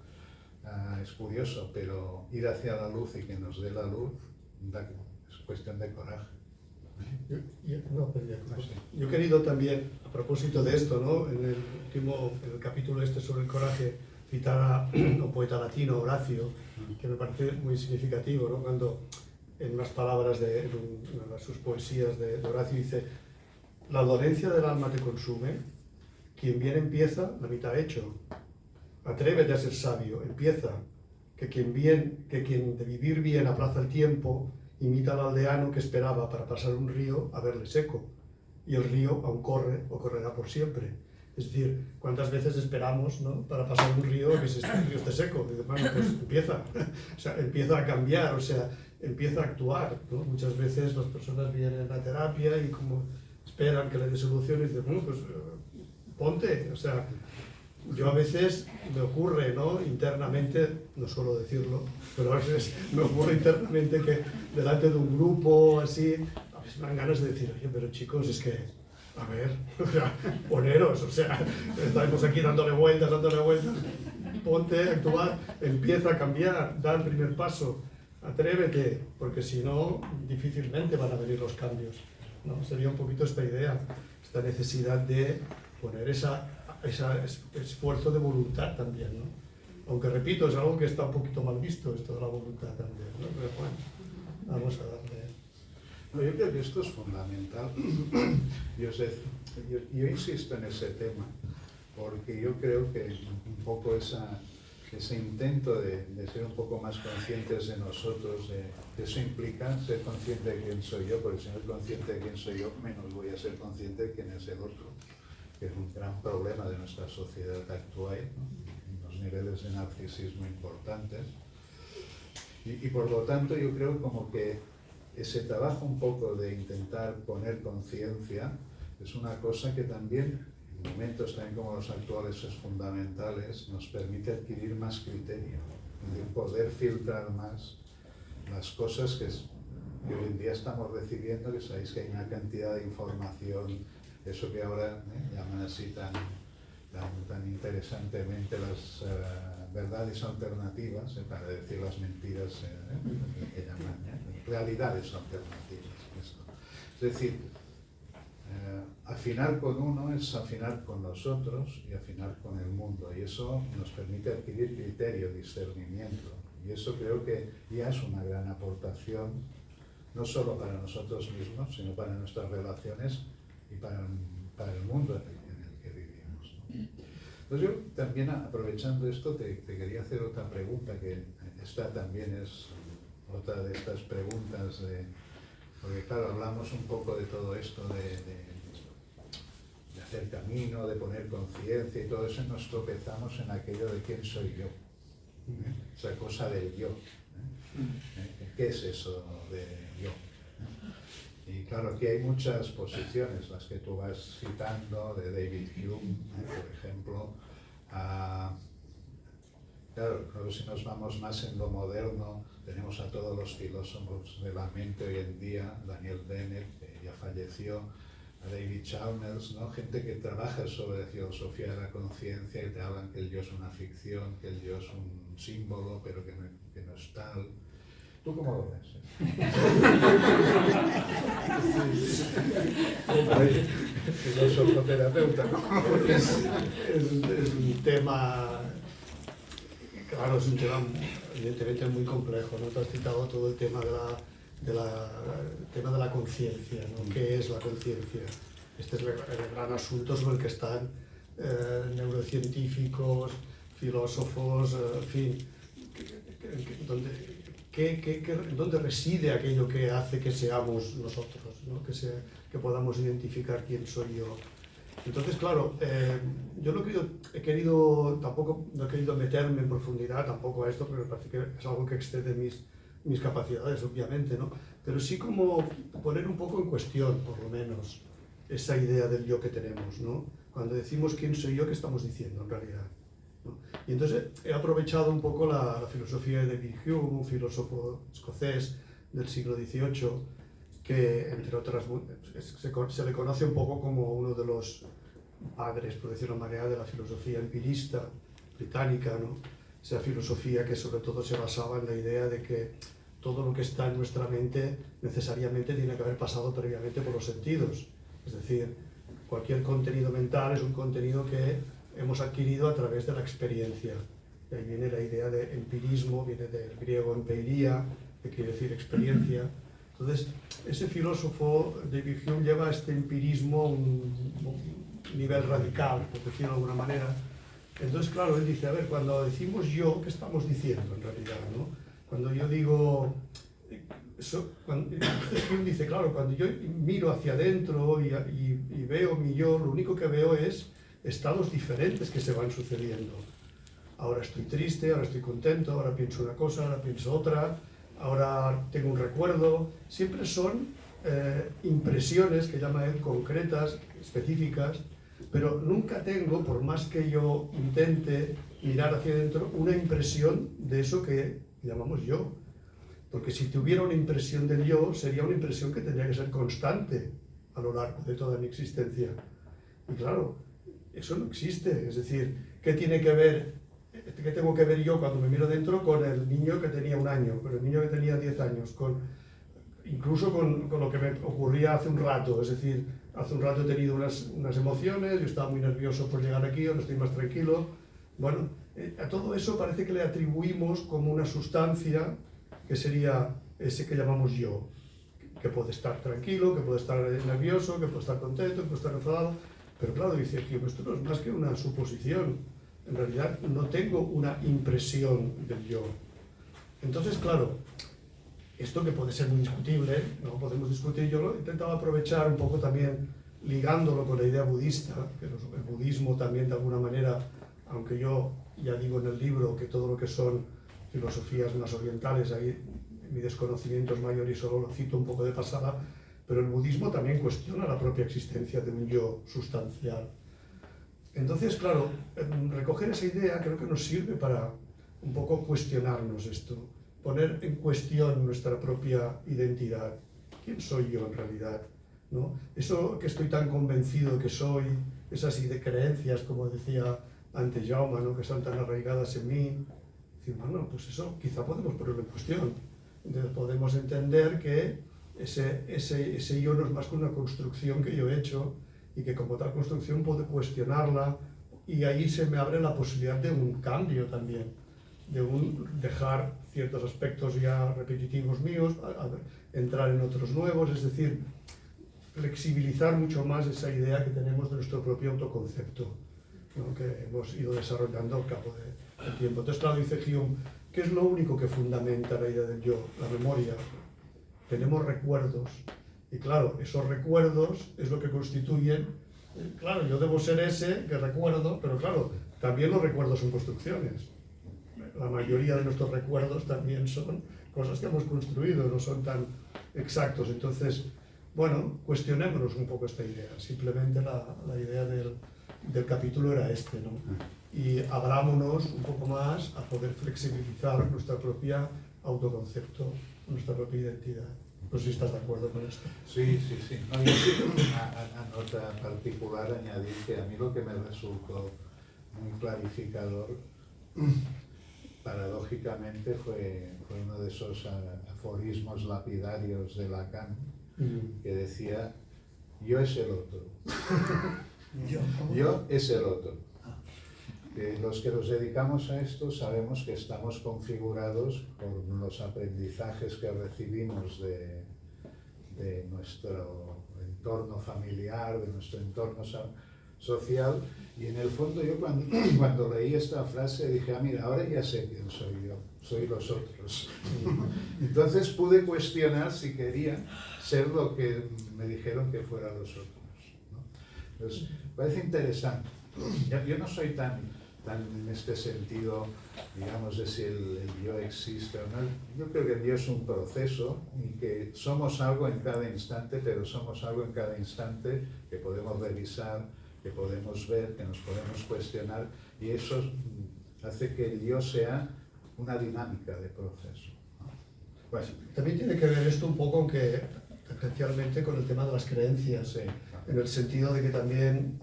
es curioso, pero ir hacia la luz y que nos dé la luz es cuestión de coraje. Yo he querido también, a propósito de esto, ¿no? en el capítulo este sobre el coraje, citar a un poeta latino, Horacio, que me parece muy significativo, ¿no? Cuando en unas palabras de una de sus poesías de Horacio dice: la dolencia del alma te consume, quien bien empieza, la mitad ha hecho. Atrévete a ser sabio, empieza, que quien de vivir bien aplaza el tiempo, imita al aldeano que esperaba para pasar un río a verle seco, y el río aún corre o correrá por siempre. Es decir, ¿cuántas veces esperamos, ¿no?, para pasar un río que el río esté seco? Y bueno, pues empieza, o sea, empieza a cambiar, o sea, empieza a actuar, ¿no? Muchas veces las personas vienen a terapia y como esperan que le dé solución y dicen, bueno, pues ponte, o sea, yo a veces me ocurre, ¿no?, internamente, no suelo decirlo, pero a veces me ocurre internamente que delante de un grupo así, a veces me dan ganas de decir, oye, pero chicos, es que, a ver, o sea, poneros, o sea, estamos aquí dándole vueltas, ponte, actúa, empieza a cambiar, da el primer paso, atrévete, porque si no, difícilmente van a venir los cambios, ¿no? Sería un poquito esta idea, esta necesidad de poner ese esfuerzo de voluntad también, ¿no? Aunque repito, es algo que está un poquito mal visto, esto de la voluntad también, ¿no? Pero bueno, vamos a darle. No, yo creo que esto es fundamental. Yo insisto en ese tema, porque yo creo que un poco ese intento de ser un poco más conscientes de nosotros, eso implica ser consciente de quién soy yo, porque si no soy consciente de quién soy yo, menos voy a ser consciente de quién es el otro, que es un gran problema de nuestra sociedad actual, ¿no? Unos niveles de narcisismo importantes. Y por lo tanto yo creo como que ese trabajo un poco de intentar poner conciencia es una cosa que también, en momentos también como los actuales es fundamentales, nos permite adquirir más criterio, de poder filtrar más las cosas que hoy en día estamos recibiendo, que sabéis que hay una cantidad de información, eso que ahora llaman así tan interesantemente las verdades alternativas, para decir las mentiras que llaman realidades alternativas. Esto. Es decir, afinar con uno es afinar con nosotros y afinar con el mundo, y eso nos permite adquirir criterio, discernimiento, y eso creo que ya es una gran aportación, no solo para nosotros mismos, sino para nuestras relaciones y para el mundo en el que vivimos, ¿no? Entonces yo también, aprovechando esto, te quería hacer otra pregunta, que esta también es otra de estas preguntas, porque claro, hablamos un poco de todo esto de hacer camino, de poner conciencia y todo eso, y nos tropezamos en aquello de quién soy yo, esa cosa del yo. ¿Qué es eso de yo? Y claro, aquí hay muchas posiciones, las que tú vas citando, de David Hume, por ejemplo, Claro, si nos vamos más en lo moderno, tenemos a todos los filósofos de la mente hoy en día, Daniel Dennett, que ya falleció, a David Chalmers, ¿no? Gente que trabaja sobre la filosofía de la conciencia y te hablan que el yo es una ficción, que el yo es un símbolo, pero que no es tal. ¿Tú cómo lo ves? Filósofo-terapeuta, ¿no? Es un tema, claro, es un tema evidentemente muy complejo, ¿no? Tú has citado todo el tema tema de la conciencia, ¿no? ¿Qué es la conciencia? Este es el gran asunto sobre el que están neurocientíficos, filósofos, en fin, ¿dónde reside aquello que hace que seamos nosotros, ¿no? Que podamos identificar quién soy yo? Entonces, claro, yo no he querido meterme en profundidad tampoco a esto, porque me parece que es algo que excede mis capacidades, obviamente, ¿no? Pero sí como poner un poco en cuestión, por lo menos, esa idea del yo que tenemos, ¿no? Cuando decimos quién soy yo, ¿qué estamos diciendo en realidad? ¿No? Y entonces he aprovechado un poco la filosofía de David Hume, un filósofo escocés del siglo XVIII, que entre otras se le conoce un poco como uno de los padres, por decirlo de una manera, de la filosofía empirista británica, ¿no? Esa filosofía que sobre todo se basaba en la idea de que todo lo que está en nuestra mente necesariamente tiene que haber pasado previamente por los sentidos. Es decir, cualquier contenido mental es un contenido que hemos adquirido a través de la experiencia. Y ahí viene la idea de empirismo, viene del griego empeiria, que quiere decir experiencia. Entonces, ese filósofo, David Hume, lleva este empirismo a un nivel radical, por decirlo de alguna manera. Entonces, claro, él dice, a ver, cuando decimos yo, ¿qué estamos diciendo en realidad, no? Cuando yo digo... Hume dice, claro, cuando yo miro hacia adentro y veo mi yo, lo único que veo es estados diferentes que se van sucediendo. Ahora estoy triste, ahora estoy contento, ahora pienso una cosa, ahora pienso otra, ahora tengo un recuerdo. Siempre son impresiones, que llama él, concretas, específicas, pero nunca tengo, por más que yo intente mirar hacia adentro, una impresión de eso que llamamos yo. Porque si tuviera una impresión del yo, sería una impresión que tendría que ser constante a lo largo de toda mi existencia. Y claro, eso no existe. Es decir, ¿qué tengo que ver yo cuando me miro dentro con el niño que tenía 1 año, con el niño que tenía 10 años, incluso con lo que me ocurría hace un rato? Es decir, hace un rato he tenido unas emociones, yo estaba muy nervioso por llegar aquí, ahora estoy más tranquilo. Bueno, a todo eso parece que le atribuimos como una sustancia que sería ese que llamamos yo, que puede estar tranquilo, que puede estar nervioso, que puede estar contento, que puede estar enfadado. Pero claro, dice, tío, esto no es más que una suposición. En realidad no tengo una impresión del yo. Entonces, claro, esto que puede ser muy discutible, no podemos discutir, yo lo he intentado aprovechar un poco también ligándolo con la idea budista, que el budismo también de alguna manera, aunque yo ya digo en el libro que todo lo que son filosofías más orientales, ahí mi desconocimiento es mayor y solo lo cito un poco de pasada, pero el budismo también cuestiona la propia existencia de un yo sustancial. Entonces, claro, recoger esa idea creo que nos sirve para un poco cuestionarnos esto, poner en cuestión nuestra propia identidad. ¿Quién soy yo en realidad? ¿No? Eso que estoy tan convencido de que soy, esas creencias, como decía antes Jaume, ¿no? Que están tan arraigadas en mí. Bueno, pues eso quizá podemos ponerlo en cuestión. Entonces podemos entender que ese yo no es más que una construcción que yo he hecho y que como tal construcción puedo cuestionarla, y ahí se me abre la posibilidad de un cambio también, de dejar ciertos aspectos ya repetitivos míos, entrar en otros nuevos, es decir, flexibilizar mucho más esa idea que tenemos de nuestro propio autoconcepto, ¿no? Que hemos ido desarrollando al cabo del tiempo. Entonces, claro, dice Hume, ¿qué es lo único que fundamenta la idea del yo? La memoria. Tenemos recuerdos. Y claro, esos recuerdos es lo que constituyen. Claro, yo debo ser ese que recuerdo, pero claro, también los recuerdos son construcciones. La mayoría de nuestros recuerdos también son cosas que hemos construido, no son tan exactos. Entonces, bueno, cuestionémonos un poco esta idea. Simplemente la idea del capítulo era este, ¿no? y abrámonos un poco más a poder flexibilizar nuestra propia autoconcepto, nuestra propia identidad. No sé si estás de acuerdo con esto. Sí, sí, sí. No, yo sí, una nota particular añadir que a mí lo que me resultó muy clarificador, paradójicamente, fue uno de esos aforismos lapidarios de Lacan, que decía: yo es el otro. Yo es el otro. Los que nos dedicamos a esto sabemos que estamos configurados por los aprendizajes que recibimos de nuestro entorno familiar, de nuestro entorno social, y en el fondo yo cuando leí esta frase dije: ah, mira, ahora ya sé quién soy yo, soy los otros. Entonces pude cuestionar si quería ser lo que me dijeron que fuera los otros, ¿no? Entonces, parece interesante. Yo no soy tan en este sentido, digamos, de si el yo existe o no. Yo creo que el yo es un proceso y que somos algo en cada instante, pero somos algo en cada instante que podemos revisar, que podemos ver, que nos podemos cuestionar, y eso hace que el yo sea una dinámica de proceso, ¿no? Bueno. También tiene que ver esto un poco tangencialmente con el tema de las creencias. Sí. En el sentido de que también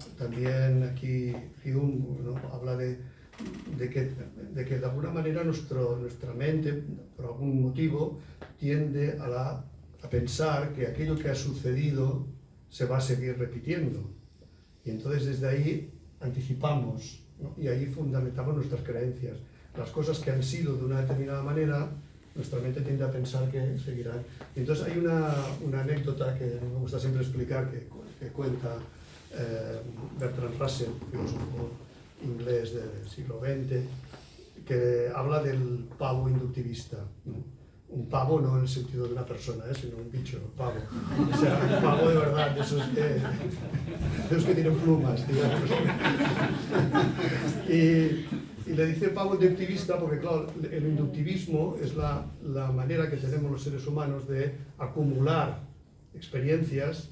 aquí Hume, ¿no?, habla de que de alguna manera nuestra mente, por algún motivo, tiende a pensar que aquello que ha sucedido se va a seguir repitiendo. Y entonces desde ahí anticipamos, ¿no?, y ahí fundamentamos nuestras creencias. Las cosas que han sido de una determinada manera, nuestra mente tiende a pensar que seguirán. Y entonces hay una anécdota que me gusta siempre explicar, que cuenta Bertrand Russell, filósofo inglés del siglo XX, que habla del pavo inductivista, ¿no? Un pavo no en el sentido de una persona, sino un bicho, pavo. O sea, un pavo de verdad, de esos que tienen plumas, digamos. Y le dice pavo inductivista porque, claro, el inductivismo es la manera que tenemos los seres humanos de acumular experiencias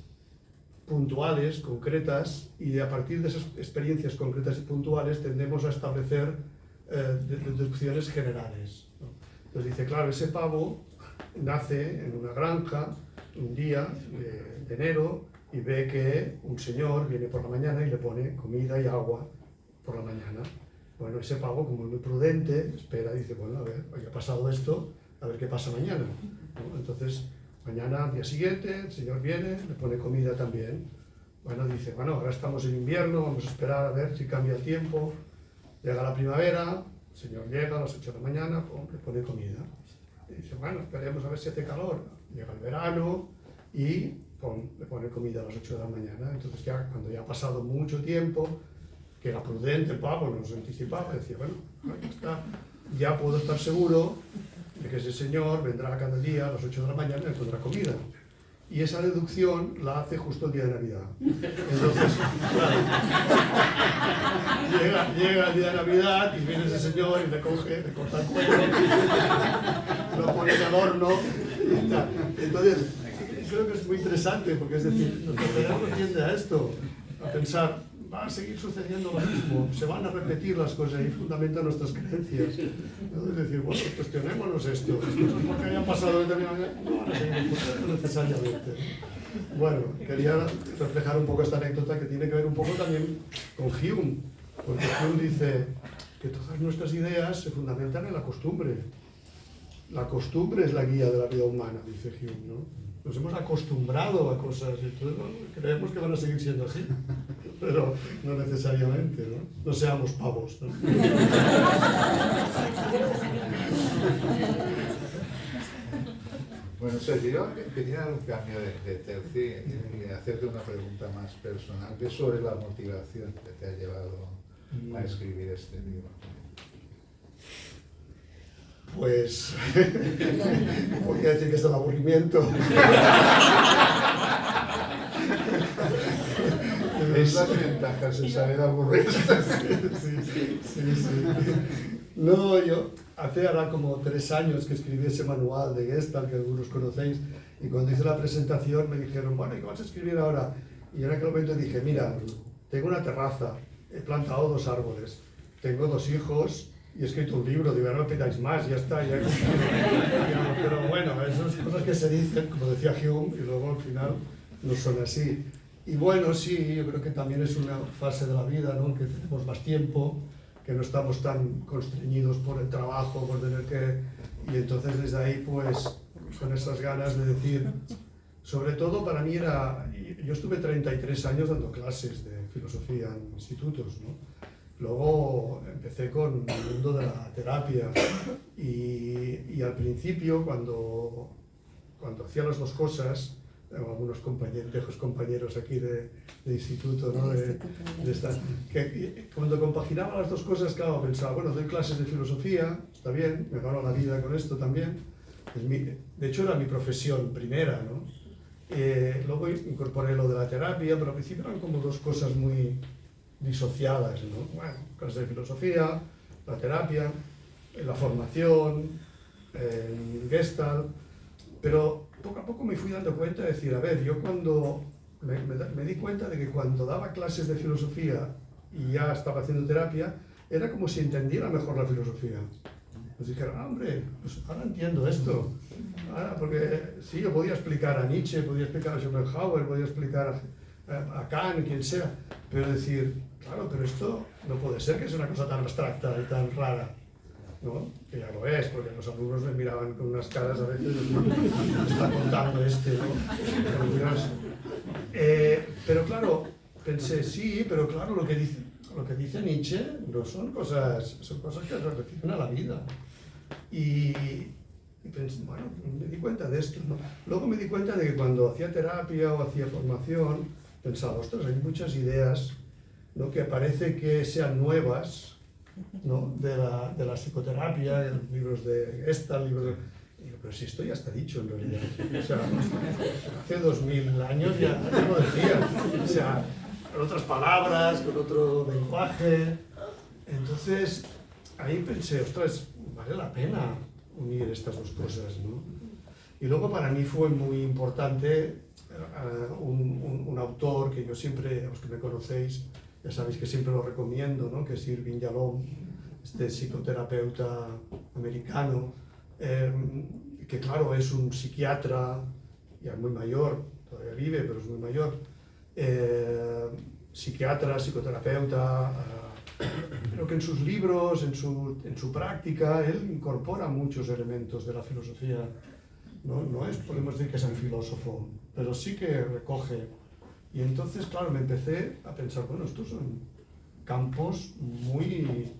puntuales, concretas, y a partir de esas experiencias concretas y puntuales tendemos a establecer deducciones generales, ¿no? Entonces dice, claro, ese pavo nace en una granja un día de enero y ve que un señor viene por la mañana y le pone comida y agua por la mañana. Bueno, ese pavo, como es muy prudente, espera, dice, bueno, a ver, hoy ha pasado esto, a ver qué pasa mañana, ¿no? Entonces, mañana, al día siguiente, el señor viene, le pone comida también. Bueno, dice, bueno, ahora estamos en invierno, vamos a esperar a ver si cambia el tiempo. Llega la primavera, el señor llega a las 8 de la mañana, le pone comida. Y dice, bueno, esperemos a ver si hace calor. Llega el verano y le pone comida a las 8 de la mañana. Entonces ya, cuando ya ha pasado mucho tiempo, que era prudente el pavo, nos anticipaba, decía, bueno, ya está, ya puedo estar seguro de que ese señor vendrá cada día a las 8 de la mañana y me pondrá comida. Y esa deducción la hace justo el día de Navidad. Entonces, claro, llega el día de Navidad y viene ese señor y le corta el cuello, lo pone en el horno y tal. Entonces, creo que es muy interesante porque, es decir, nuestro cerebro tiende a esto, a pensar, va a seguir sucediendo lo mismo, se van a repetir las cosas y fundamentan nuestras creencias. Es decir, bueno, cuestionémonos esto, las cosas porque hayan pasado determinadamente no van a seguir ocurriendo necesariamente. Bueno, quería reflejar un poco esta anécdota que tiene que ver un poco también con Hume, porque Hume dice que todas nuestras ideas se fundamentan en la costumbre. La costumbre es la guía de la vida humana, dice Hume, ¿no? Nos hemos acostumbrado a cosas y entonces, bueno, creemos que van a seguir siendo así, pero no necesariamente, ¿no? No seamos pavos, ¿no? Bueno, Sergio, yo quería dar un cambio de tercio y hacerte una pregunta más personal, que es sobre la motivación que te ha llevado a escribir este libro. Pues, podría decir que es el aburrimiento. Es las ventajas de saber aburrirse. Sí. No, yo hace ahora como 3 años que escribí ese manual de Gestalt que algunos conocéis, y cuando hice la presentación me dijeron, bueno, ¿y qué vas a escribir ahora? Y en aquel momento dije, mira, tengo una terraza, he plantado 2 árboles, tengo 2 hijos y he escrito un libro, digo, no me pidáis más, ya está, ya he cumplido. Digamos, pero bueno, esas cosas que se dicen, como decía Hume, y luego al final no son así. Y bueno, sí, yo creo que también es una fase de la vida, ¿no? Que tenemos más tiempo, que no estamos tan constreñidos por el trabajo, por tener que... Y entonces desde ahí, pues, con esas ganas de decir... Sobre todo para mí era... Yo estuve 33 años dando clases de filosofía en institutos, ¿no? Luego empecé con el mundo de la terapia y al principio, cuando hacía las 2 cosas, tengo algunos viejos compañeros aquí de instituto, ¿no? Cuando compaginaba las 2 cosas, claro, pensaba, bueno, doy clases de filosofía, está bien, me gano la vida con esto también. De hecho, era mi profesión primera, ¿no? Luego incorporé lo de la terapia, pero al principio eran como 2 cosas muy disociadas, ¿no? Bueno, clases de filosofía, la terapia, la formación, el Gestalt, pero poco a poco me fui dando cuenta de decir, a ver, yo cuando me di cuenta de que cuando daba clases de filosofía y ya estaba haciendo terapia, era como si entendiera mejor la filosofía. Pues dije, hombre, pues ahora entiendo esto. Ahora, porque sí, yo podía explicar a Nietzsche, podía explicar a Schopenhauer, podía explicar a Kant, quien sea, pero decir, claro, pero esto no puede ser que sea una cosa tan abstracta y tan rara, ¿no? Que ya lo es, porque los alumnos me miraban con unas caras a veces, me está contando este, ¿no? Pero claro, pensé, sí, pero claro, lo que dice Nietzsche no son cosas que se refieren a la vida. Y pensé, bueno, me di cuenta de esto, ¿no? Luego me di cuenta de que cuando hacía terapia o hacía formación, pensaba, ostras, hay muchas ideas, ¿no? Que parece que sean nuevas, ¿no? de la psicoterapia, libros de Gestalt, pero si esto ya está dicho en realidad. O sea, hace 2000 años ya lo decía. O sea, con otras palabras, con otro lenguaje. Entonces, ahí pensé, ostras, vale la pena unir estas 2 cosas, ¿no? Y luego para mí fue muy importante un autor que yo siempre, los que me conocéis, ya sabéis que siempre lo recomiendo, ¿no? Que es Irving Yalom, este psicoterapeuta americano, que claro, es un psiquiatra, ya muy mayor, todavía vive, pero es muy mayor, psiquiatra, psicoterapeuta, pero que en sus libros, en su práctica, él incorpora muchos elementos de la filosofía. No es, podemos decir que es un filósofo, pero sí que recoge. Y entonces, claro, me empecé a pensar, bueno, estos son campos muy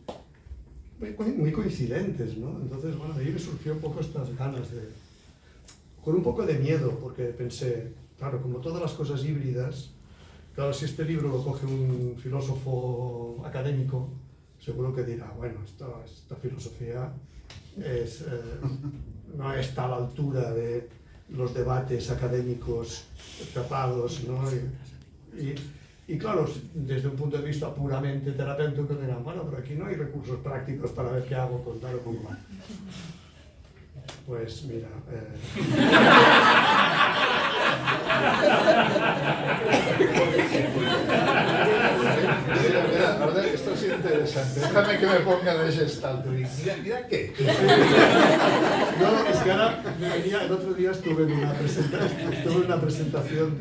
coincidentes, ¿no? Entonces, bueno, de ahí me surgió un poco estas ganas con un poco de miedo, porque pensé, claro, como todas las cosas híbridas, claro, si este libro lo coge un filósofo académico, seguro que dirá, bueno, esta filosofía no está a la altura de los debates académicos tapados, ¿no? Y claro, desde un punto de vista puramente terapéutico dirán, bueno, pero aquí no hay recursos prácticos para ver qué hago con tal o con cual. Pues mira... Mira, ahora esto es interesante. Déjame que me ponga de Gestalt. Mira qué. No, es que ahora el otro día estuve en una presentación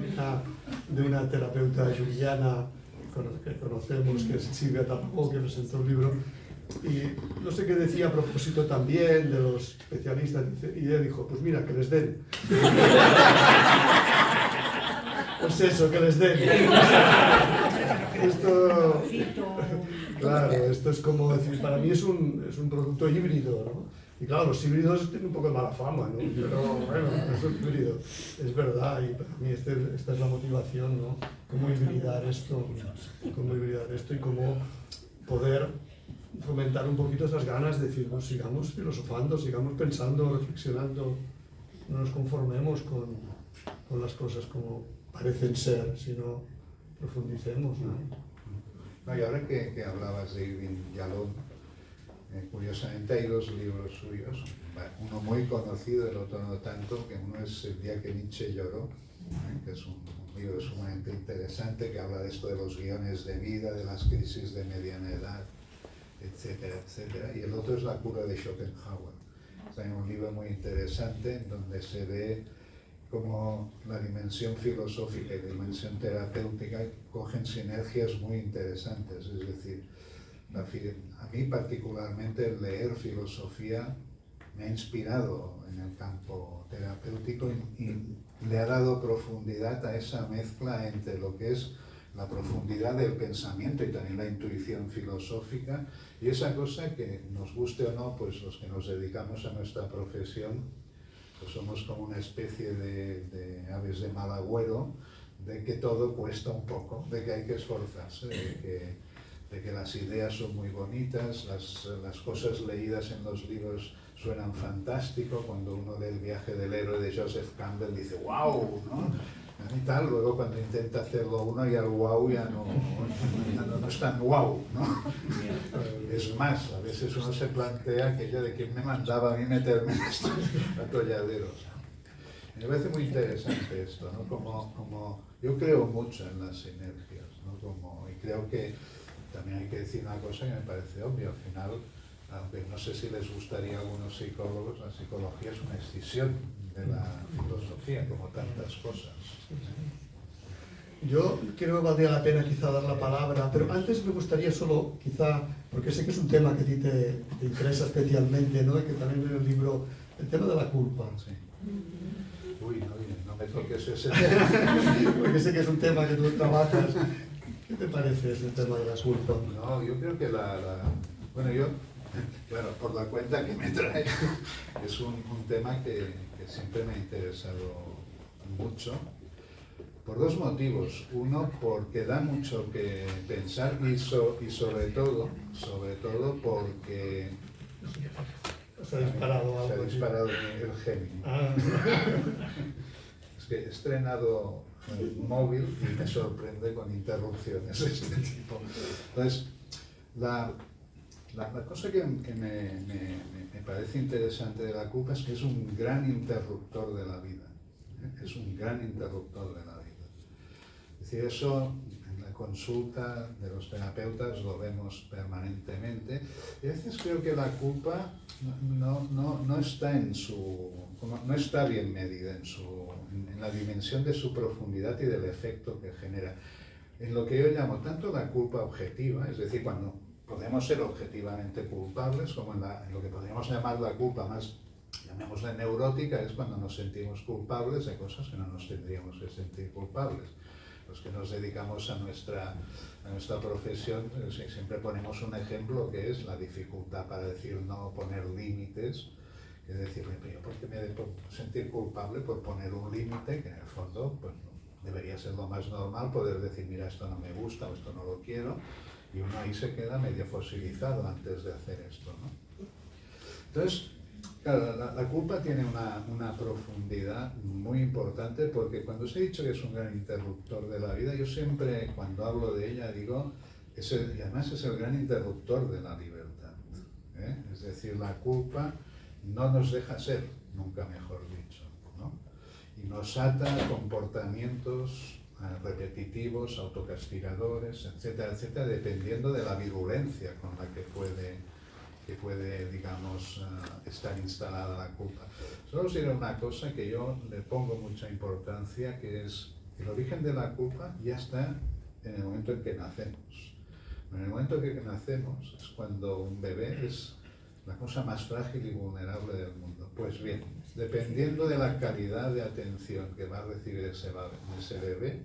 de una terapeuta juliana que conocemos, que es Silvia Tapó, que presentó un libro, y no sé qué decía a propósito también de los especialistas, y ella dijo, pues mira, que les den. Pues eso, que les den. Esto, claro, esto es como decir, para mí es un producto híbrido, ¿no? Y claro, los híbridos tienen un poco de mala fama, ¿no? Pero bueno, es un híbrido, es verdad, y para mí esta es la motivación, ¿no? Cómo hibridar esto y cómo poder fomentar un poquito esas ganas de decir, pues, sigamos filosofando, sigamos pensando, reflexionando, no nos conformemos con las cosas como parecen ser, sino profundicemos, ¿no? No, y ahora que hablabas de Irving Yalom, curiosamente hay 2 libros suyos, uno muy conocido, el otro no tanto, que uno es El día que Nietzsche lloró, que es un libro sumamente interesante que habla de esto de los guiones de vida, de las crisis de mediana edad, etcétera, etcétera. Y el otro es La cura de Schopenhauer. Es un libro muy interesante en donde se ve cómo la dimensión filosófica y la dimensión terapéutica cogen sinergias muy interesantes. Es decir, a mí particularmente el leer filosofía me ha inspirado en el campo terapéutico y le ha dado profundidad a esa mezcla entre lo que es la profundidad del pensamiento y también la intuición filosófica, y esa cosa que, nos guste o no, pues los que nos dedicamos a nuestra profesión, pues somos como una especie de aves de mal agüero, de que todo cuesta un poco, de que hay que esforzarse, de que las ideas son muy bonitas, las cosas leídas en los libros suenan fantástico. Cuando uno lee El viaje del héroe de Joseph Campbell dice ¡wow!, ¿no? Y tal, luego cuando intenta hacerlo uno ya el wow ya no es tan wow, ¿no? Es más, a veces uno se plantea aquello de quién me mandaba a mí meterme en estos atolladeros. Me parece muy interesante esto, ¿no? Como yo creo mucho en las sinergias, ¿no? Y creo que también hay que decir una cosa que me parece obvia. Al final, aunque no sé si les gustaría a algunos psicólogos, la psicología es una escisión de la filosofía, como tantas cosas. Yo creo que valdría la pena quizá dar la palabra, pero antes me gustaría solo, quizá, porque sé que es un tema que a ti te interesa especialmente, ¿no? Y que también en el libro, el tema de la culpa. Sí. Uy, no me toques ese tema. Porque sé que es un tema que tú trabajas. ¿Qué te parece ese tema de la culpa? No, yo creo que bueno, yo, claro, por la cuenta que me trae, es un tema que siempre me ha interesado mucho, por dos motivos. Uno, porque da mucho que pensar y sobre todo porque se ha disparado algo. Se ha disparado el Gemini. Ah. Es que he estrenado el móvil y me sorprende con interrupciones de este tipo. Entonces, la cosa que me parece interesante de la culpa es que es un gran interruptor de la vida. Es un gran interruptor de la vida. Es decir, eso en la consulta de los terapeutas lo vemos permanentemente. Y a veces creo que la culpa no está no está bien medida en la dimensión de su profundidad y del efecto que genera. En lo que yo llamo tanto la culpa objetiva, es decir, cuando podemos ser objetivamente culpables, como en lo que podríamos llamar la culpa más, llamémosla neurótica, es cuando nos sentimos culpables de cosas que no nos tendríamos que sentir culpables. Los que nos dedicamos a nuestra profesión, siempre ponemos un ejemplo que es la dificultad para decir no, poner límites, que es decirle, pero ¿por qué me debo sentir culpable por poner un límite que en el fondo pues, debería ser lo más normal, poder decir, mira, esto no me gusta o esto no lo quiero, y uno ahí se queda medio fosilizado antes de hacer esto, ¿no? Entonces, claro, la culpa tiene una profundidad muy importante, porque cuando os he dicho que es un gran interruptor de la vida, yo siempre, cuando hablo de ella, digo, y además es el gran interruptor de la libertad, ¿eh? Es decir, la culpa no nos deja ser, nunca mejor dicho, ¿no? Y nos ata a comportamientos repetitivos, autocastigadores, etcétera, etcétera, dependiendo de la virulencia con la que puede, digamos, estar instalada la culpa. Solo os diré una cosa que yo le pongo mucha importancia, que es el origen de la culpa ya está en el momento en que nacemos. En el momento en que nacemos es cuando un bebé es la cosa más frágil y vulnerable del mundo. Pues bien, dependiendo de la calidad de atención que va a recibir ese bebé,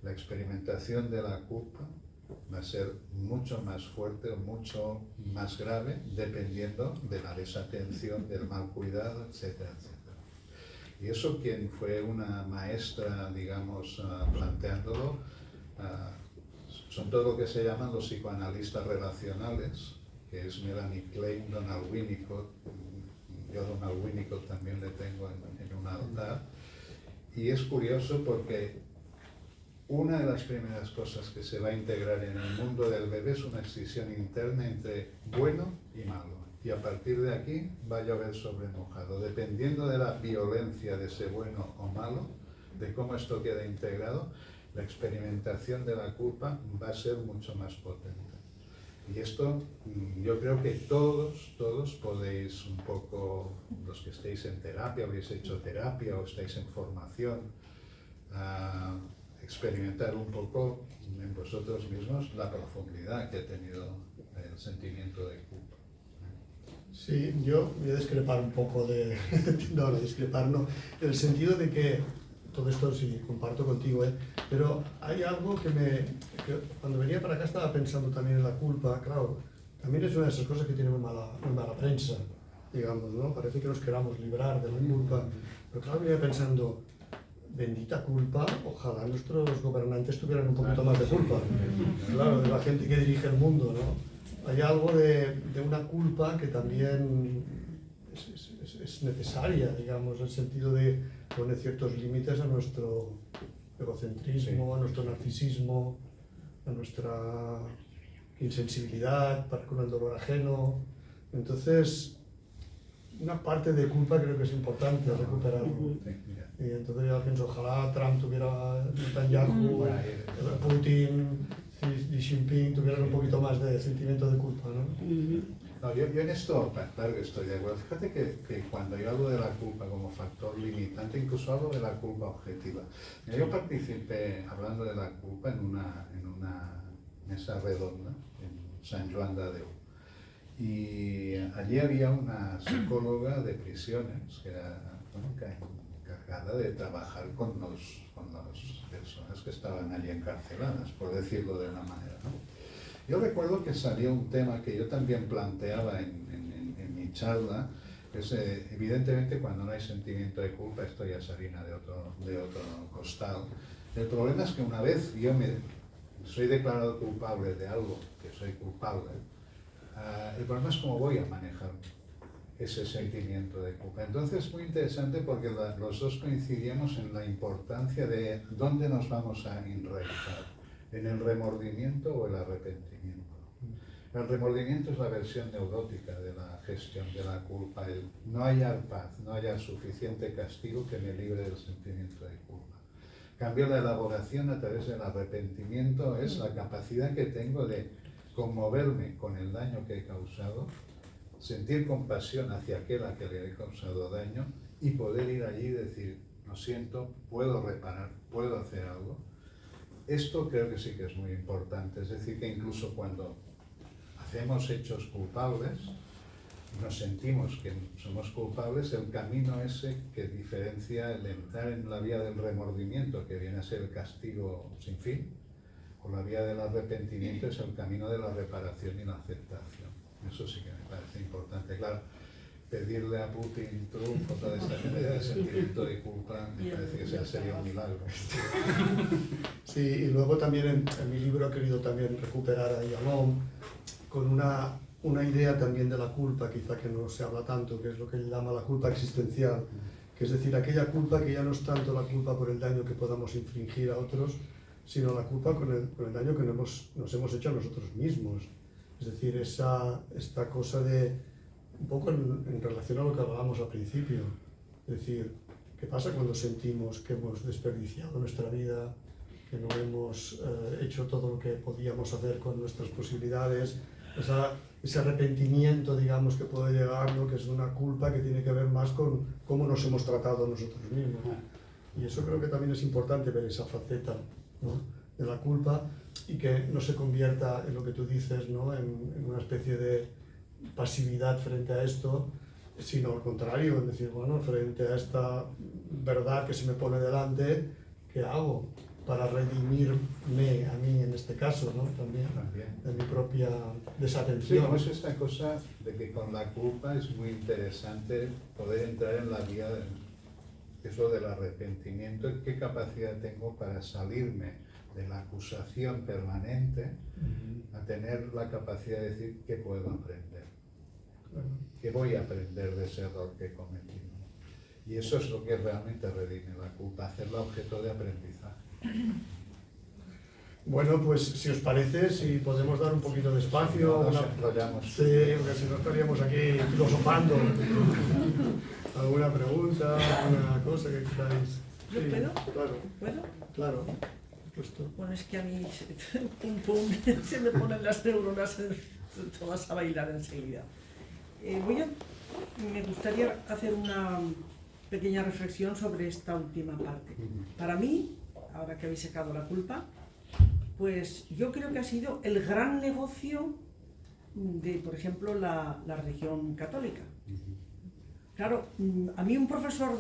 la experimentación de la culpa va a ser mucho más fuerte o mucho más grave, dependiendo de la desatención, del mal cuidado, etcétera, etcétera. Y eso, quien fue una maestra, digamos, planteándolo, son todo lo que se llaman los psicoanalistas relacionales, que es Melanie Klein, Donald Winnicott. Yo a Donald Winnicott también le tengo en un altar. Y es curioso porque una de las primeras cosas que se va a integrar en el mundo del bebé es una escisión interna entre bueno y malo. Y a partir de aquí va a llover sobre mojado. Dependiendo de la violencia de ese bueno o malo, de cómo esto queda integrado, la experimentación de la culpa va a ser mucho más potente. Y esto yo creo que todos podéis un poco, los que estéis en terapia, habéis hecho terapia o estáis en formación, experimentar un poco en vosotros mismos la profundidad que ha tenido el sentimiento de culpa. Sí, yo voy a discrepar un poco de... no, discrepar no, en el sentido de que todo esto sí comparto contigo, pero hay algo que cuando venía para acá estaba pensando también en la culpa. Claro, también es una de esas cosas que tiene muy mala prensa, digamos, ¿no? Parece que nos queramos librar de la culpa, pero claro, venía pensando, bendita culpa, ojalá nuestros gobernantes tuvieran un poquito más de culpa, claro, de la gente que dirige el mundo, ¿no? Hay algo de una culpa que también es necesaria, digamos, en el sentido de poner ciertos límites a nuestro egocentrismo, a nuestro narcisismo, a nuestra insensibilidad para con el dolor ajeno. Entonces, una parte de culpa creo que es importante recuperarlo. Y entonces yo pienso, ojalá Trump tuviera, Netanyahu, Putin, Xi Jinping tuvieran un poquito más de sentimiento de culpa, ¿no? No, yo en esto, claro que estoy de acuerdo. Fíjate que cuando yo hablo de la culpa como factor limitante, incluso hablo de la culpa objetiva. Yo participé, hablando de la culpa, en una mesa redonda en Sant Joan de Déu. Y allí había una psicóloga de prisiones que era encargada de trabajar con las personas que estaban allí encarceladas, por decirlo de una manera, ¿no? Yo recuerdo que salió un tema que yo también planteaba en mi charla, que es evidentemente cuando no hay sentimiento de culpa, esto ya es harina de otro costal. El problema es que una vez yo soy declarado culpable de algo, que soy culpable, el problema es cómo voy a manejar ese sentimiento de culpa. Entonces es muy interesante porque los dos coincidimos en la importancia de dónde nos vamos a enraizar. ¿En el remordimiento o el arrepentimiento? El remordimiento es la versión neurótica de la gestión de la culpa, el no hallar paz, no hallar suficiente castigo que me libre del sentimiento de culpa. En cambio, la elaboración a través del arrepentimiento es la capacidad que tengo de conmoverme con el daño que he causado, sentir compasión hacia aquel a que le he causado daño y poder ir allí y decir, lo siento, puedo reparar, puedo hacer algo. Esto creo que sí que es muy importante, es decir, que incluso cuando hacemos hechos culpables, nos sentimos que somos culpables, el camino ese que diferencia el entrar en la vía del remordimiento, que viene a ser el castigo sin fin, o la vía del arrepentimiento es el camino de la reparación y la aceptación. Eso sí que me parece importante. Claro, pedirle a Putin triunfo, toda esta gente de sentimiento de culpa, me parece que sería un milagro. Sí, y luego también en mi libro he querido también recuperar a Yalom con una idea también de la culpa, quizá que no se habla tanto, que es lo que él llama la culpa existencial, que es decir, aquella culpa que ya no es tanto la culpa por el daño que podamos infligir a otros, sino la culpa con el daño que nos hemos hecho a nosotros mismos. Es decir, esta cosa de, un poco en relación a lo que hablábamos al principio, es decir, ¿qué pasa cuando sentimos que hemos desperdiciado nuestra vida, que no hemos hecho todo lo que podíamos hacer con nuestras posibilidades? Ese arrepentimiento, digamos, que puede llegar, ¿no? Que es una culpa que tiene que ver más con cómo nos hemos tratado nosotros mismos. Y eso creo que también es importante ver esa faceta, ¿no? De la culpa y que no se convierta en lo que tú dices, ¿no? en una especie de pasividad frente a esto, sino al contrario, es decir, bueno, frente a esta verdad que se me pone delante, ¿qué hago para redimirme a mí en este caso, ¿no? También de mi propia desatención? Sí, como es esta cosa de que con la culpa es muy interesante poder entrar en la vía que es lo del arrepentimiento, y qué capacidad tengo para salirme de la acusación permanente a tener la capacidad de decir qué puedo aprender, qué voy a aprender de ese error que he cometido. Y eso es lo que realmente redime la culpa, hacerla objeto de aprendizaje. Bueno, pues si os parece, si podemos dar un poquito de espacio. No nos enrollamos. Sí, porque si no estaríamos aquí filosofando. ¿Alguna pregunta, alguna cosa que queráis? ¿Yo puedo? Claro. ¿Puedo? Claro. Puesto. Bueno, es que a mí, pum, pum, se me ponen las neuronas todas a bailar enseguida. Me gustaría hacer una pequeña reflexión sobre esta última parte. Para mí, ahora que habéis sacado la culpa, pues yo creo que ha sido el gran negocio de, por ejemplo, la religión católica. Claro, a mí un profesor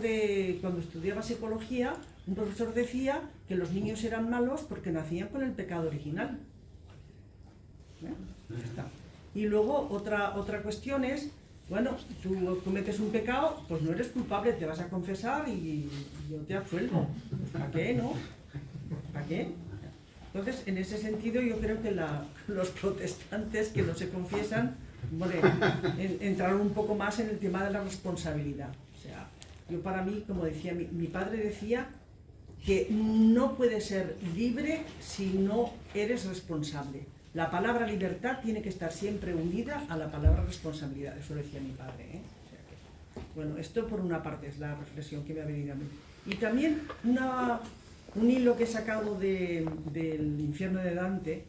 cuando estudiaba psicología, un profesor decía que los niños eran malos porque nacían con el pecado original. Ya está. Y luego otra cuestión es, bueno, tú cometes un pecado, pues no eres culpable, te vas a confesar y yo te absuelvo. ¿Para qué, no? ¿Para qué? Entonces, en ese sentido, yo creo que los protestantes que no se confiesan, entraron un poco más en el tema de la responsabilidad. O sea, yo para mí, como decía, mi padre decía que no puedes ser libre si no eres responsable. La palabra libertad tiene que estar siempre unida a la palabra responsabilidad. Eso decía mi padre, ¿eh? O sea que, bueno, esto por una parte es la reflexión que me ha venido a mí. Y también un hilo que he sacado del infierno de Dante.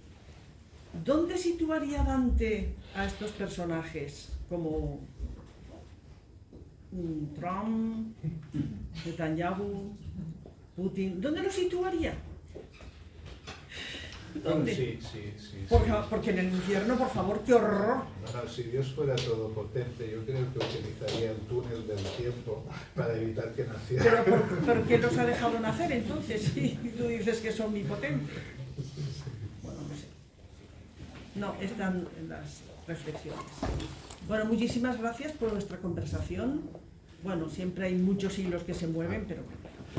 ¿Dónde situaría Dante a estos personajes como Trump, Netanyahu, Putin? ¿Dónde los situaría? ¿Dónde? Sí. Porque en el infierno, por favor, qué horror. Bueno, si Dios fuera todopotente, yo creo que utilizaría el túnel del tiempo para evitar que naciera. Pero ¿por qué los ha dejado nacer entonces? Si tú dices que es omnipotente. Bueno, no sé. No, están en las reflexiones. Bueno, muchísimas gracias por nuestra conversación. Bueno, siempre hay muchos hilos que se mueven, pero...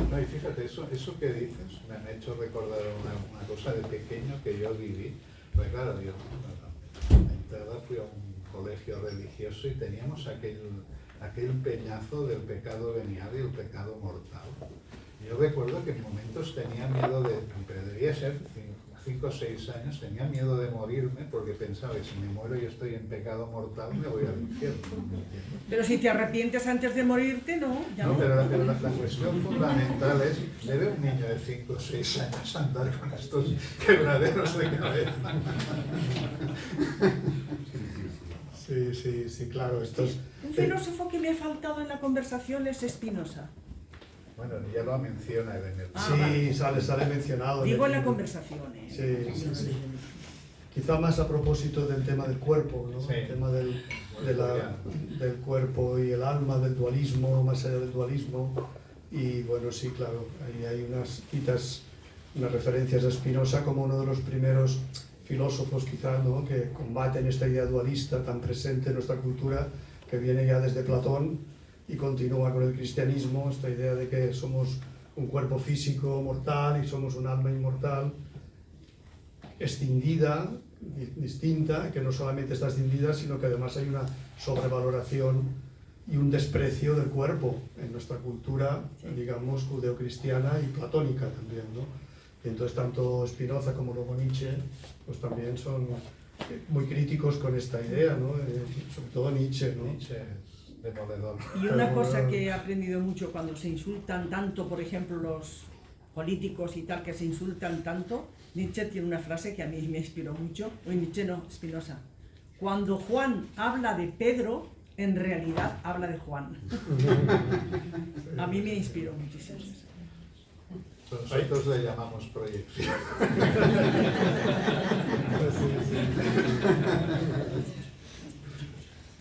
No, y fíjate, eso que dices me ha hecho recordar una cosa de pequeño que yo viví. Pues claro, yo en entrada fui a un colegio religioso y teníamos aquel peñazo del pecado venial y el pecado mortal. Yo recuerdo que en momentos tenía miedo pero debía ser 5 o 6 años, tenía miedo de morirme porque pensaba que si me muero y estoy en pecado mortal me voy al infierno. Pero si te arrepientes antes de morirte, no. Ya no, pero la cuestión fundamental es, ¿debe un niño de 5 o 6 años andar con estos quebraderos de cabeza? Sí, claro. Un filósofo que me ha faltado en la conversación es Spinoza. Bueno, ya lo menciona en el... Sí, vale. sale mencionado. Digo en la conversación. Sí. Quizá más a propósito del tema del cuerpo, ¿no? Sí. El tema del cuerpo y el alma, del dualismo, más allá del dualismo. Y bueno, sí, claro, ahí hay unas citas, unas referencias a Spinoza como uno de los primeros filósofos quizá, ¿no? Que combaten esta idea dualista tan presente en nuestra cultura, que viene ya desde Platón y continúa con el cristianismo, esta idea de que somos un cuerpo físico mortal y somos un alma inmortal, escindida, distinta, que no solamente está escindida, sino que además hay una sobrevaloración y un desprecio del cuerpo en nuestra cultura, digamos, judeocristiana y platónica también, ¿no? Y entonces tanto Spinoza como luego Nietzsche, pues también son muy críticos con esta idea, ¿no? Sobre todo Nietzsche, ¿no? Nietzsche es demoledor. Y una cosa que he aprendido mucho cuando se insultan tanto, por ejemplo, los políticos y tal, que se insultan tanto, Nietzsche tiene una frase que a mí me inspiró mucho, o Nietzsche no, Spinoza. Cuando Juan habla de Pedro, en realidad habla de Juan. A mí me inspiró muchísimo. Nosotros le llamamos proyección.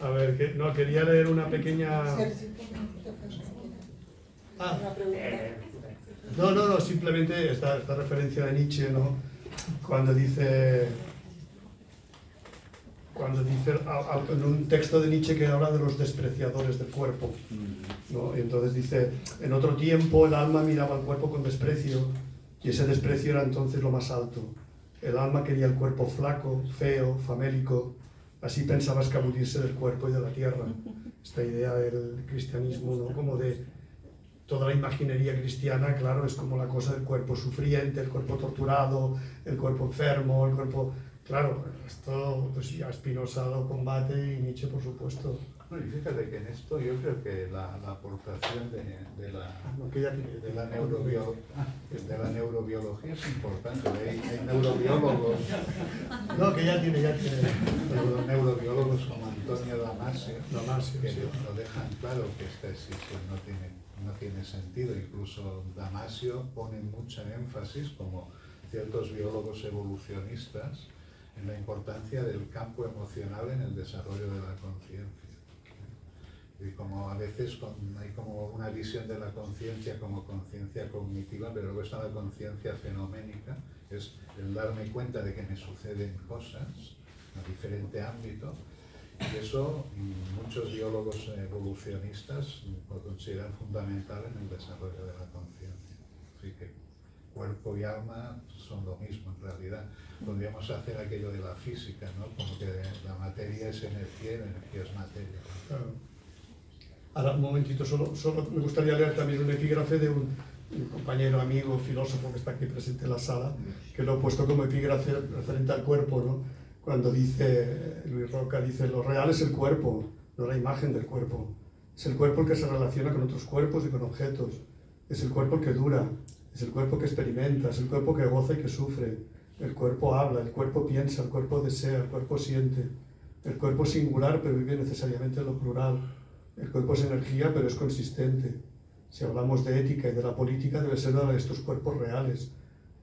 A ver, no, quería leer una pequeña... No, simplemente esta referencia de Nietzsche, ¿no? Cuando dice en un texto de Nietzsche que habla de los despreciadores del cuerpo, ¿no? Y entonces dice, en otro tiempo el alma miraba al cuerpo con desprecio y ese desprecio era entonces lo más alto. El alma quería el cuerpo flaco, feo, famélico, así pensaba escabullirse del cuerpo y de la tierra. Esta idea del cristianismo, ¿no? Como de toda la imaginería cristiana, claro, es como la cosa del cuerpo sufriente, el cuerpo torturado, el cuerpo enfermo, el cuerpo... Claro, esto pues ya Spinoza lo combate y Nietzsche, por supuesto. Bueno, y fíjate que en esto yo creo que la aportación de la neurobiología es importante. Hay neurobiólogos, No, que ya tiene. neurobiólogos como Antonio Damasio, que sí. lo dejan claro que esta decisión no tiene sentido. Incluso Damasio pone mucha énfasis, como ciertos biólogos evolucionistas, en la importancia del campo emocional en el desarrollo de la conciencia. Y como a veces hay como una visión de la conciencia como conciencia cognitiva, pero luego está la conciencia fenoménica, es el darme cuenta de que me suceden cosas en diferente ámbito, y eso muchos biólogos evolucionistas lo consideran fundamental en el desarrollo de la conciencia. Así que cuerpo y alma son lo mismo en realidad. Podríamos hacer aquello de la física, ¿no? Como que la materia es energía y la energía es materia. Claro. Ahora, un momentito, solo me gustaría leer también un epígrafe de un compañero, amigo, filósofo que está aquí presente en la sala, que lo he puesto como epígrafe referente al cuerpo, ¿no? Cuando dice, Luis Roca dice, lo real es el cuerpo, no la imagen del cuerpo. Es el cuerpo el que se relaciona con otros cuerpos y con objetos. Es el cuerpo el que dura, es el cuerpo que experimenta, es el cuerpo que goza y que sufre. El cuerpo habla, el cuerpo piensa, el cuerpo desea, el cuerpo siente. El cuerpo es singular, pero vive necesariamente en lo plural. El cuerpo es energía, pero es consistente. Si hablamos de ética y de la política, debe ser la de estos cuerpos reales,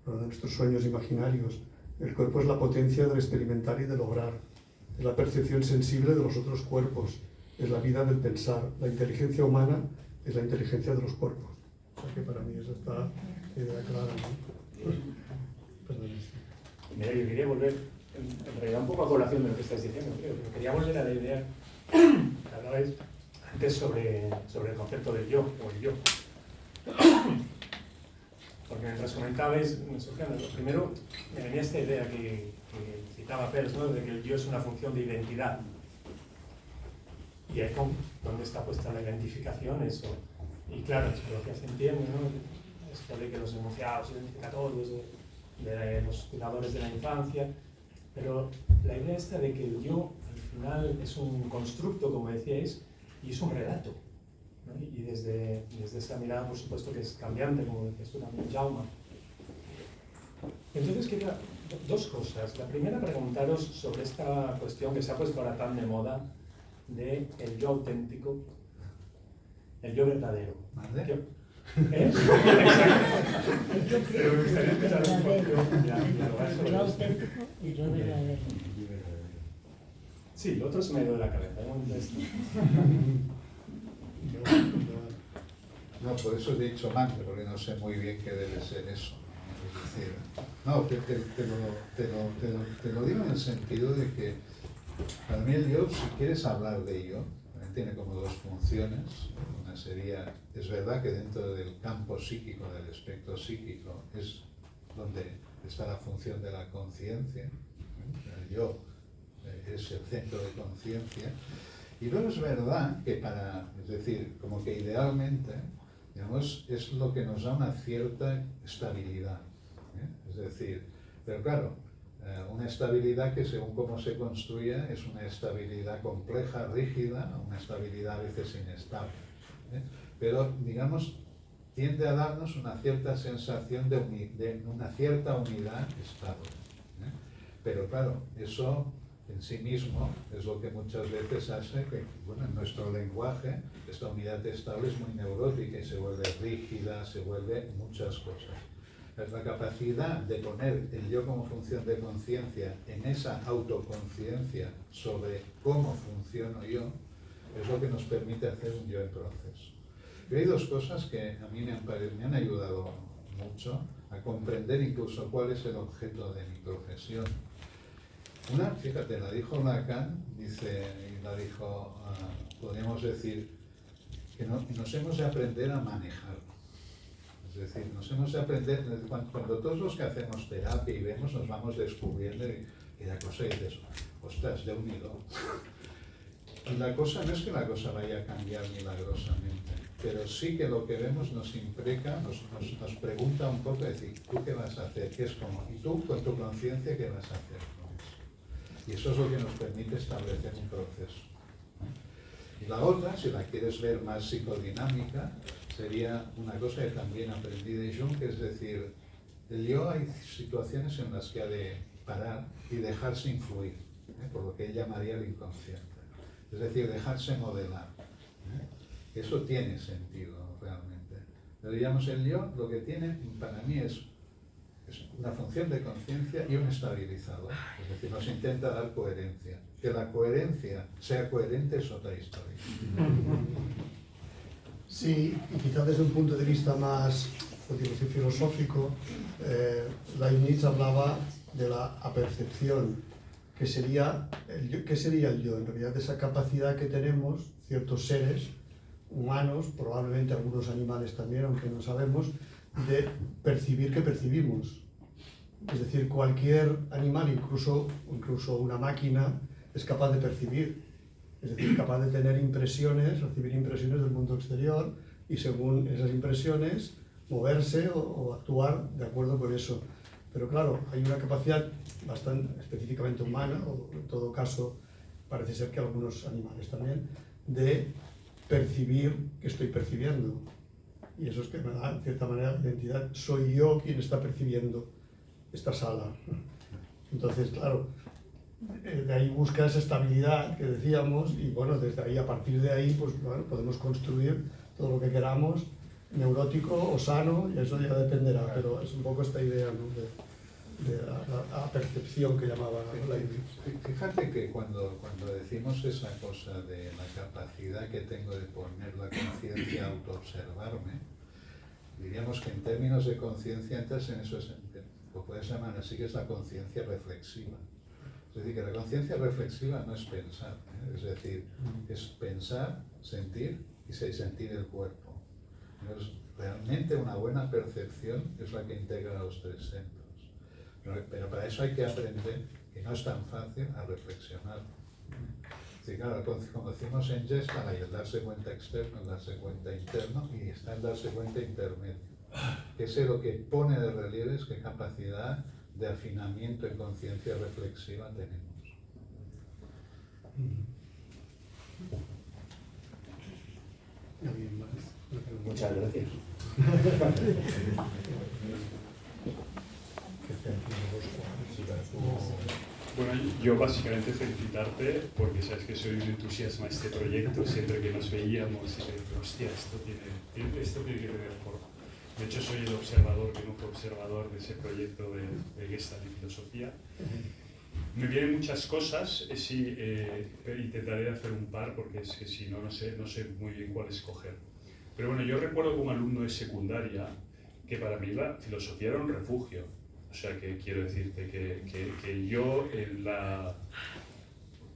no de nuestros sueños imaginarios. El cuerpo es la potencia del experimentar y del lograr. Es la percepción sensible de los otros cuerpos. Es la vida del pensar. La inteligencia humana es la inteligencia de los cuerpos. O sea que para mí eso está idea clara, ¿no? Perdón. Mira, yo quería volver, en realidad un poco a colación de lo que estáis diciendo, creo, pero quería volver a la idea que hablabais antes sobre el concepto del yo, o el yo. Porque mientras comentabais, me surgía, primero me venía esta idea que citaba Peirce, ¿no? De que el yo es una función de identidad. Y ahí, ¿dónde está puesta la identificación? Eso. Y claro, en psicología se entiende, ¿no? Esto de que los enunciados identificatorios de los cuidadores de la infancia, pero la idea esta de que el yo al final es un constructo, como decíais, y es un relato, ¿no? Y desde esta mirada, por supuesto, que es cambiante, como decías tú también, Jaume. Entonces quería dos cosas. La primera, preguntaros sobre esta cuestión que se ha puesto ahora tan de moda de el yo auténtico, el yo verdadero. ¿Vale? ¿Eh? Pero me gustaría empezar un poco. El yo auténtico y yo verdadero. Sí, lo otro se me ha ido de la cabeza. No, por eso he dicho mantra, porque no sé muy bien qué debe ser eso. Es decir, no, te lo digo en el sentido de que para mí el yo, si quieres hablar de ello, tiene como dos funciones. Una sería, es verdad que dentro del campo psíquico, del espectro psíquico, es donde está la función de la conciencia. El yo es el centro de conciencia. Y luego es verdad que es decir, como que idealmente, digamos, es lo que nos da una cierta estabilidad. Es decir, pero claro, una estabilidad que según cómo se construye es una estabilidad compleja, rígida, una estabilidad a veces inestable. Pero, digamos, tiende a darnos una cierta sensación de una cierta unidad estable. Pero claro, eso en sí mismo es lo que muchas veces hace que, bueno, en nuestro lenguaje esta unidad estable es muy neurótica y se vuelve rígida, se vuelve muchas cosas. Es la capacidad de poner el yo como función de conciencia en esa autoconciencia sobre cómo funciono yo, es lo que nos permite hacer un yo en proceso. Y hay dos cosas que a mí me han ayudado mucho a comprender incluso cuál es el objeto de mi profesión. Una, fíjate, la dijo Lacan, podríamos decir, que nos hemos de aprender a manejar. Es decir, nos hemos de aprender, cuando todos los que hacemos terapia y vemos, nos vamos descubriendo y la cosa dices, ostras, ya unido. Y la cosa no es que la cosa vaya a cambiar milagrosamente, pero sí que lo que vemos nos impreca, nos pregunta un poco, es decir, ¿tú qué vas a hacer? ¿Qué es como? Y tú, con tu conciencia, ¿qué vas a hacer con eso? Y eso es lo que nos permite establecer un proceso. Y la otra, si la quieres ver más psicodinámica, sería una cosa que también aprendí de Jung, que es decir, el yo hay situaciones en las que ha de parar y dejarse influir, por lo que él llamaría el inconsciente. Es decir, dejarse modelar. Eso tiene sentido realmente. Pero digamos, el yo lo que tiene para mí es una función de conciencia y un estabilizador. Es decir, nos intenta dar coherencia. Que la coherencia sea coherente es otra historia. Sí, y quizás desde un punto de vista más, podríamos decir, filosófico, Leibniz hablaba de la apercepción, que sería ¿qué sería el yo? En realidad, esa capacidad que tenemos ciertos seres humanos, probablemente algunos animales también, aunque no sabemos, de percibir que percibimos. Es decir, cualquier animal, incluso una máquina, es capaz de percibir. Es decir, capaz de tener impresiones, recibir impresiones del mundo exterior y según esas impresiones moverse o actuar de acuerdo con eso. Pero claro, hay una capacidad bastante específicamente humana, o en todo caso parece ser que algunos animales también, de percibir que estoy percibiendo. Y eso es que me da, en cierta manera, identidad. Soy yo quien está percibiendo esta sala. Entonces, claro, de ahí busca esa estabilidad que decíamos y bueno, desde ahí, a partir de ahí, pues bueno, podemos construir todo lo que queramos, neurótico o sano, y eso ya dependerá, pero es un poco esta idea, ¿no? de la percepción que llamaba Leibniz. Fíjate que cuando decimos esa cosa de la capacidad que tengo de poner la conciencia a autoobservarme, diríamos que en términos de conciencia entras en eso, lo puedes llamar así, que es la conciencia reflexiva. Es decir, que la conciencia reflexiva no es pensar, es decir, es pensar, sentir y sentir el cuerpo. Entonces, realmente una buena percepción es la que integra los tres centros. Pero para eso hay que aprender, que no es tan fácil, a reflexionar. Sí, claro, como decimos en Gestalt, hay el darse cuenta externo, el darse cuenta interno y está el darse cuenta intermedio. Que es lo que pone de relieve es qué capacidad de afinamiento en conciencia reflexiva tenemos. ¿Alguien más? Muchas gracias. Bueno, yo básicamente felicitarte porque sabes que soy un entusiasta de este proyecto, siempre que nos veíamos y decía, hostia, esto tiene que tener forma. De hecho, soy el observador, que no fue observador de ese proyecto de Gestalt y filosofía. Me vienen muchas cosas, intentaré hacer un par porque es que si no, no sé muy bien cuál escoger. Pero bueno, yo recuerdo como alumno de secundaria que para mí la filosofía era un refugio. O sea, que quiero decirte que yo,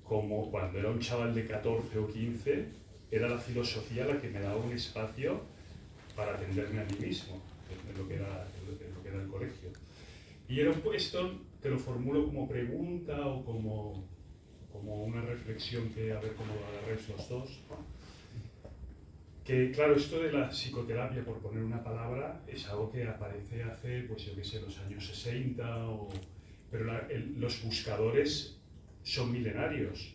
como cuando era un chaval de 14 o 15, era la filosofía la que me daba un espacio para atenderme a mí mismo, en lo que era el colegio. Y esto te lo formulo como pregunta o como una reflexión que a ver cómo lo agarréis los dos, ¿no? Que claro, esto de la psicoterapia, por poner una palabra, es algo que aparece hace, pues yo qué sé, los años 60, pero los buscadores son milenarios.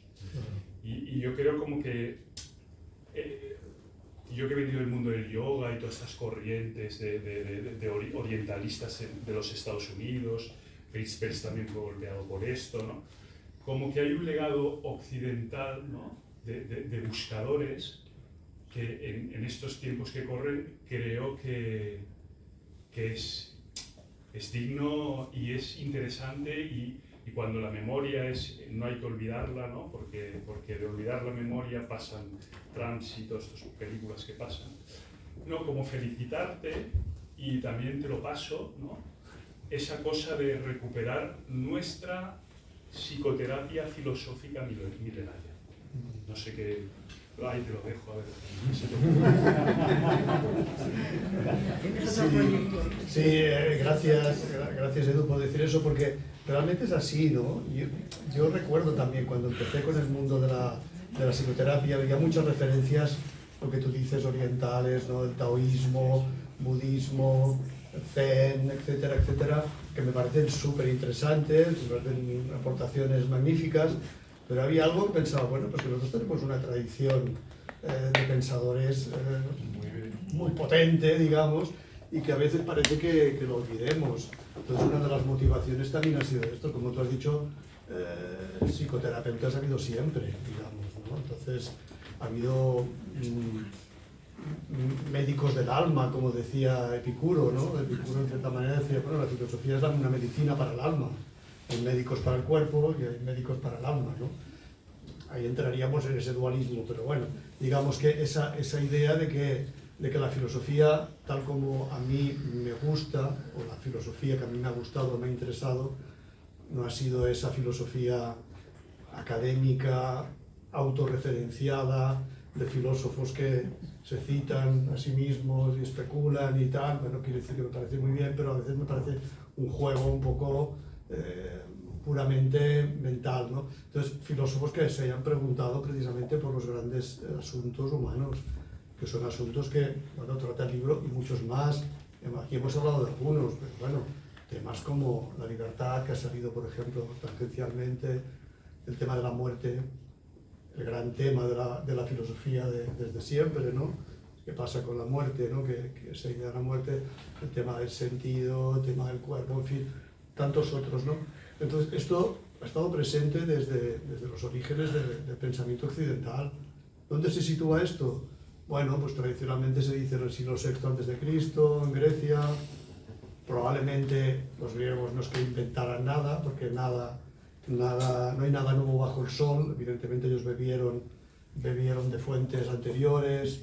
Y yo creo como que, yo que he venido del mundo del yoga y todas estas corrientes de orientalistas de los Estados Unidos, Chris también fue golpeado por esto, ¿no? Como que hay un legado occidental, ¿no? de buscadores que en estos tiempos que corren creo que es digno y es interesante y cuando la memoria no hay que olvidarla, ¿no? Porque de olvidar la memoria pasan tránsitos, estas películas que pasan. No, como felicitarte y también te lo paso, ¿no? Esa cosa de recuperar nuestra psicoterapia filosófica milenaria. No sé qué... Ahí te lo dejo, a ver. Sí, gracias Edu por decir eso, porque realmente es así, ¿no? Yo recuerdo también cuando empecé con el mundo de la psicoterapia, había muchas referencias, lo que tú dices, orientales, ¿no? El taoísmo, budismo, zen, etcétera, etcétera, que me parecen súper interesantes, me parecen aportaciones magníficas, Pero había algo que pensaba, bueno, pues que nosotros tenemos una tradición de pensadores muy potente, digamos, y que a veces parece que lo olvidemos. Entonces una de las motivaciones también ha sido esto, como tú has dicho, psicoterapeutas ha habido siempre, digamos, ¿no? Entonces ha habido médicos del alma, como decía Epicuro, ¿no? Epicuro en cierta manera decía, bueno, la filosofía es una medicina para el alma. Hay médicos para el cuerpo y hay médicos para el alma, ¿no? Ahí entraríamos en ese dualismo, pero bueno, digamos que esa idea de que la filosofía, tal como a mí me gusta, o la filosofía que a mí me ha gustado, me ha interesado, no ha sido esa filosofía académica, autorreferenciada, de filósofos que se citan a sí mismos y especulan y tal. Bueno, quiero decir que me parece muy bien, pero a veces me parece un juego un poco puramente mental, ¿no? Entonces, filósofos que se hayan preguntado precisamente por los grandes asuntos humanos, que son asuntos que, bueno, trata el libro y muchos más. Aquí hemos hablado de algunos, pero bueno, temas como la libertad, que ha salido, por ejemplo, tangencialmente, el tema de la muerte, el gran tema de la filosofía desde siempre, ¿no? ¿Qué pasa con la muerte, ¿no? Que esa idea de la muerte, el tema del sentido, el tema del cuerpo, en fin, tantos otros, ¿no? Entonces, esto ha estado presente desde los orígenes del pensamiento occidental. ¿Dónde se sitúa esto? Bueno, pues tradicionalmente se dice en el siglo VI a.C., en Grecia. Probablemente los griegos no es que inventaran nada, porque no hay nada nuevo bajo el sol. Evidentemente ellos bebieron de fuentes anteriores,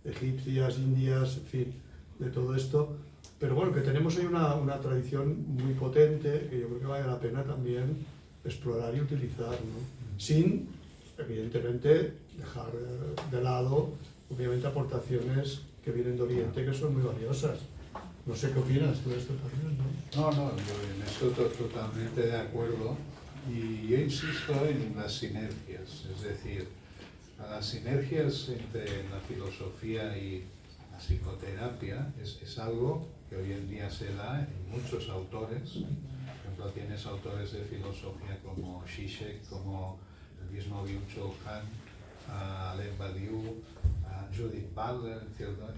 egipcias, indias, en fin, de todo esto. Pero bueno, que tenemos ahí una tradición muy potente que yo creo que vale la pena también explorar y utilizar, ¿no? Sin, evidentemente, dejar de lado, obviamente, aportaciones que vienen de Oriente que son muy valiosas. No sé qué opinas tú de esto también, ¿no? No, yo en esto totalmente de acuerdo. Y yo insisto en las sinergias, es decir, las sinergias entre la filosofía y la psicoterapia es algo que hoy en día se da en muchos autores. Por ejemplo, tienes autores de filosofía como Zizek, como el mismo Byung-Chul Han, Alain Badiou, Judith Butler,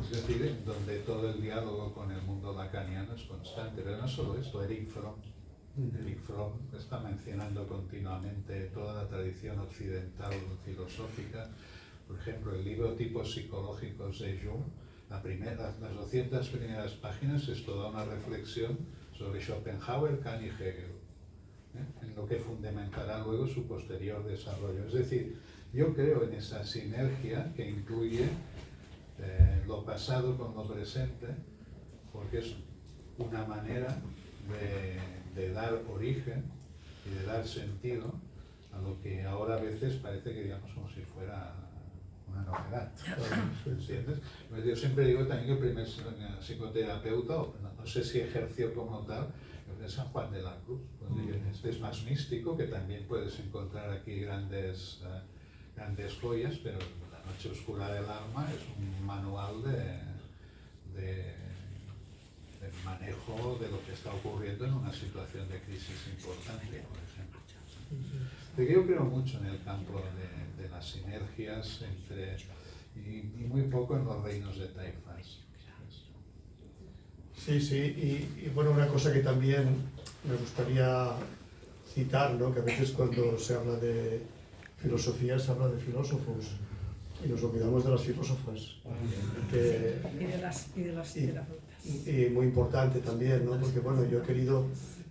es decir, donde todo el diálogo con el mundo lacaniano es constante. Pero no solo esto, Eric Fromm está mencionando continuamente toda la tradición occidental filosófica. Por ejemplo, el libro Tipos psicológicos de Jung, las 200 primeras páginas es toda una reflexión sobre Schopenhauer, Kant y Hegel, en lo que fundamentará luego su posterior desarrollo. Es decir, yo creo en esa sinergia que incluye lo pasado con lo presente, porque es una manera de dar origen y de dar sentido a lo que ahora a veces parece que digamos como si fuera una novedad, ¿entiendes? Pues yo siempre digo también que el primer psicoterapeuta, no sé si ejerció como tal, es San Juan de la Cruz. Este es más místico, que también puedes encontrar aquí grandes joyas, pero La noche oscura del alma es un manual de manejo de lo que está ocurriendo en una situación de crisis importante, por ejemplo. Porque yo creo mucho en el campo de las sinergias y muy poco en los reinos de taifas. Sí, y bueno, una cosa que también me gustaría citar, ¿no? Que a veces cuando se habla de filosofía se habla de filósofos y nos olvidamos de las filósofas. Y de las terapeutas. Y muy importante también, ¿no? Porque bueno, yo he querido,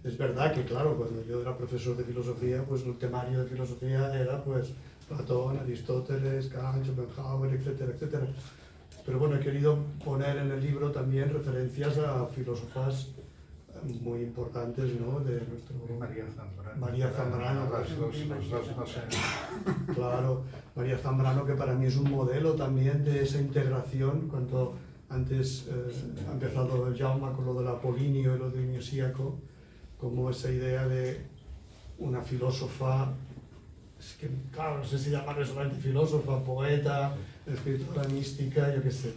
es verdad que claro, cuando yo era profesor de filosofía, pues el temario de filosofía era pues Platón, Aristóteles, Kant, Schopenhauer, etcétera, etcétera. Pero bueno, he querido poner en el libro también referencias a filósofas muy importantes, ¿no? De nuestro... María Zambrano. Los dos no sé. Claro, María Zambrano, que para mí es un modelo también de esa integración, cuando antes ha empezado el Jaume con lo del apolíneo y lo dionisiaco, como esa idea de una filósofa, es que claro, no sé si llamarla solamente filósofa, poeta, escritora mística, yo qué sé,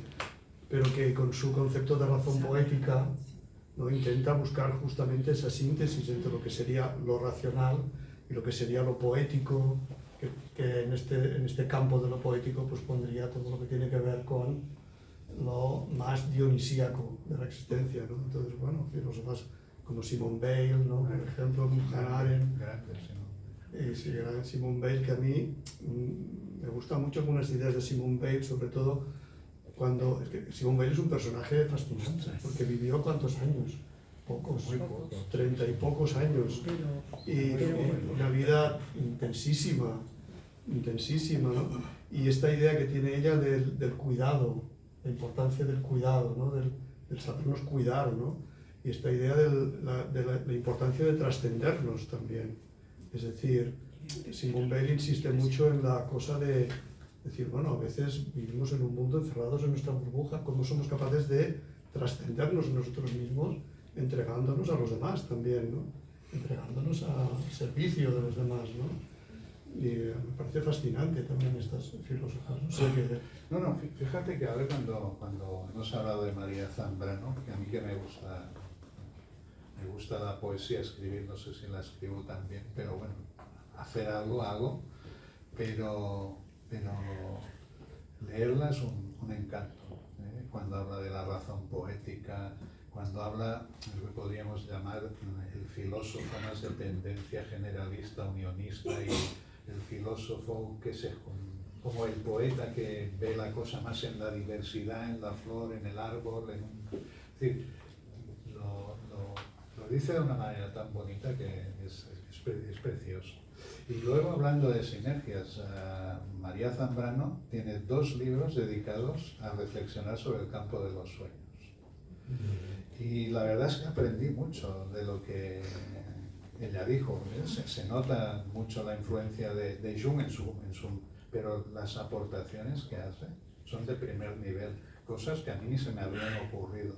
pero que con su concepto de razón poética, ¿no? Intenta buscar justamente esa síntesis entre lo que sería lo racional y lo que sería lo poético, que en este campo de lo poético pues pondría todo lo que tiene que ver con lo más dionisíaco de la existencia, ¿no? Entonces, bueno, filósofas como Simone Weil, ¿no? Por ejemplo, Hannah Arendt. Grande, sí, ¿no? Sí, gran Simone Weil, que a mí me gustan mucho algunas ideas de Simone Weil, sobre todo cuando... Es que Simone Weil es un personaje fascinante, porque vivió ¿cuántos años? Pocos, Muy pocos. 30 y pocos años. Y una vida intensísima, ¿no? Y esta idea que tiene ella del cuidado, la importancia del cuidado, ¿no? Del sabernos cuidar, ¿no? Y esta idea de la importancia de trascendernos también. Es decir, Simone Weil insiste mucho en la cosa de decir, bueno, a veces vivimos en un mundo encerrados en nuestra burbuja, ¿cómo somos capaces de trascendernos nosotros mismos, entregándonos a los demás también, ¿no? Entregándonos al servicio de los demás, ¿no? Y me parece fascinante también estas filósofas, no sé qué... No, fíjate que ahora cuando hemos hablado de María Zambrano, que a mí que me gusta la poesía, escribir, no sé si la escribo tan bien, pero bueno, hacer algo hago, pero leerla es un encanto, ¿eh? Cuando habla de la razón poética, cuando habla de lo que podríamos llamar el filósofo más de tendencia generalista, unionista, y el filósofo como el poeta que ve la cosa más en la diversidad, en la flor, en el árbol, es decir, lo dice de una manera tan bonita que es precioso. Y luego, hablando de sinergias, María Zambrano tiene 2 libros dedicados a reflexionar sobre el campo de los sueños. Y la verdad es que aprendí mucho de lo que ella dijo. Se nota mucho la influencia de Jung pero las aportaciones que hace son de primer nivel, cosas que a mí ni se me habían ocurrido.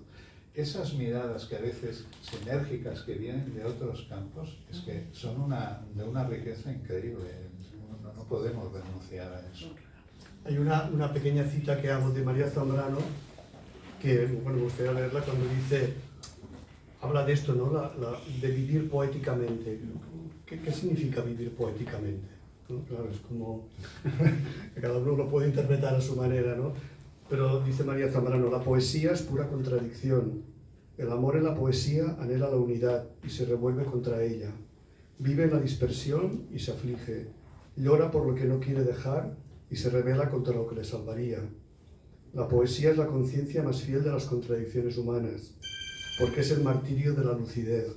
Esas miradas que a veces sinérgicas que vienen de otros campos, es que son de una riqueza increíble. No podemos renunciar a eso. Hay una pequeña cita que hago de María Zambrano, que bueno, me gustaría leerla cuando habla de esto, ¿no? De vivir poéticamente. ¿Qué significa vivir poéticamente? ¿No? Claro, es como cada uno lo puede interpretar a su manera, ¿no? Pero dice María Zambrano, la poesía es pura contradicción. El amor en la poesía anhela la unidad y se revuelve contra ella. Vive en la dispersión y se aflige. Llora por lo que no quiere dejar y se rebela contra lo que le salvaría. La poesía es la conciencia más fiel de las contradicciones humanas, porque es el martirio de la lucidez,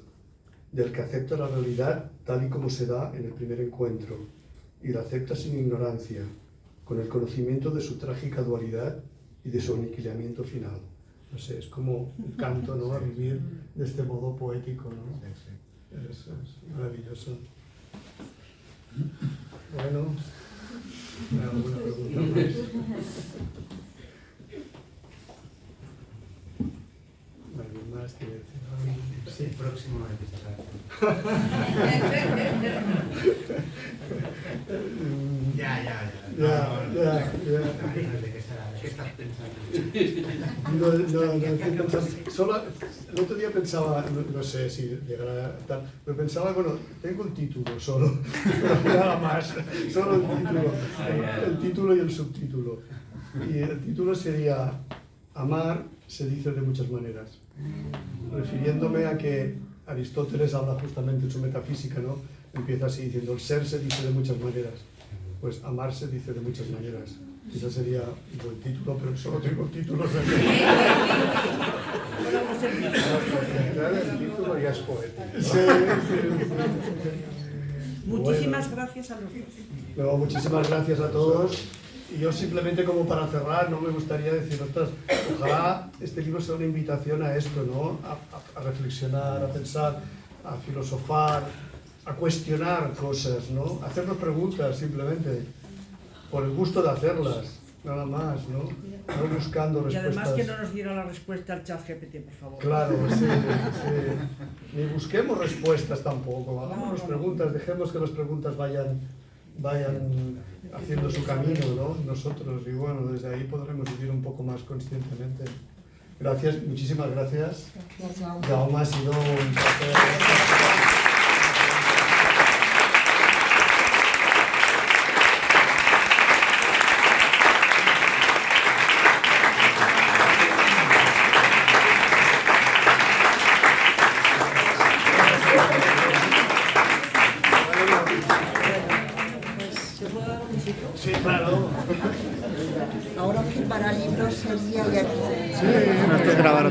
del que acepta la realidad tal y como se da en el primer encuentro, y la acepta sin ignorancia, con el conocimiento de su trágica dualidad y de su aniquilamiento final. No sé, es como un canto, ¿no?, a vivir de este modo poético, ¿no? Sí. Es maravilloso. Bueno, ¿alguna pregunta más? ¿Alguien más quiere decir algo? Sí, próximo episodio. Ya. ¿De qué estás pensando? No, solo el otro día pensaba, no sé si llegará a tal, pero pensaba, bueno, tengo el título solo, nada más, solo el título y el subtítulo. Y el título sería Amar se dice de muchas maneras, refiriéndome a que Aristóteles habla justamente en su metafísica, ¿no? Empieza así diciendo, el ser se dice de muchas maneras, pues amar se dice de muchas maneras. Ese sería un buen título, pero solo tengo el título. Entrar el título ya es poético, ¿no? Sí. Muchísimas gracias a los dos. Luego, muchísimas gracias a todos. Y yo simplemente, como para cerrar, no me gustaría decir, ostras, ojalá este libro sea una invitación a esto, ¿no? A reflexionar, a pensar, a filosofar, a cuestionar cosas, ¿no? A hacernos preguntas simplemente, por el gusto de hacerlas, nada más, ¿no? No buscando Y respuestas. además que no nos diera la respuesta al chat GPT, por favor. Claro, sí. Ni busquemos respuestas tampoco, hagámonos preguntas, dejemos que las preguntas vayan haciendo su camino, ¿no? Nosotros, y bueno, desde ahí podremos vivir un poco más conscientemente. Gracias, muchísimas gracias. Jaume, ha sido un placer. sería ya. Sí,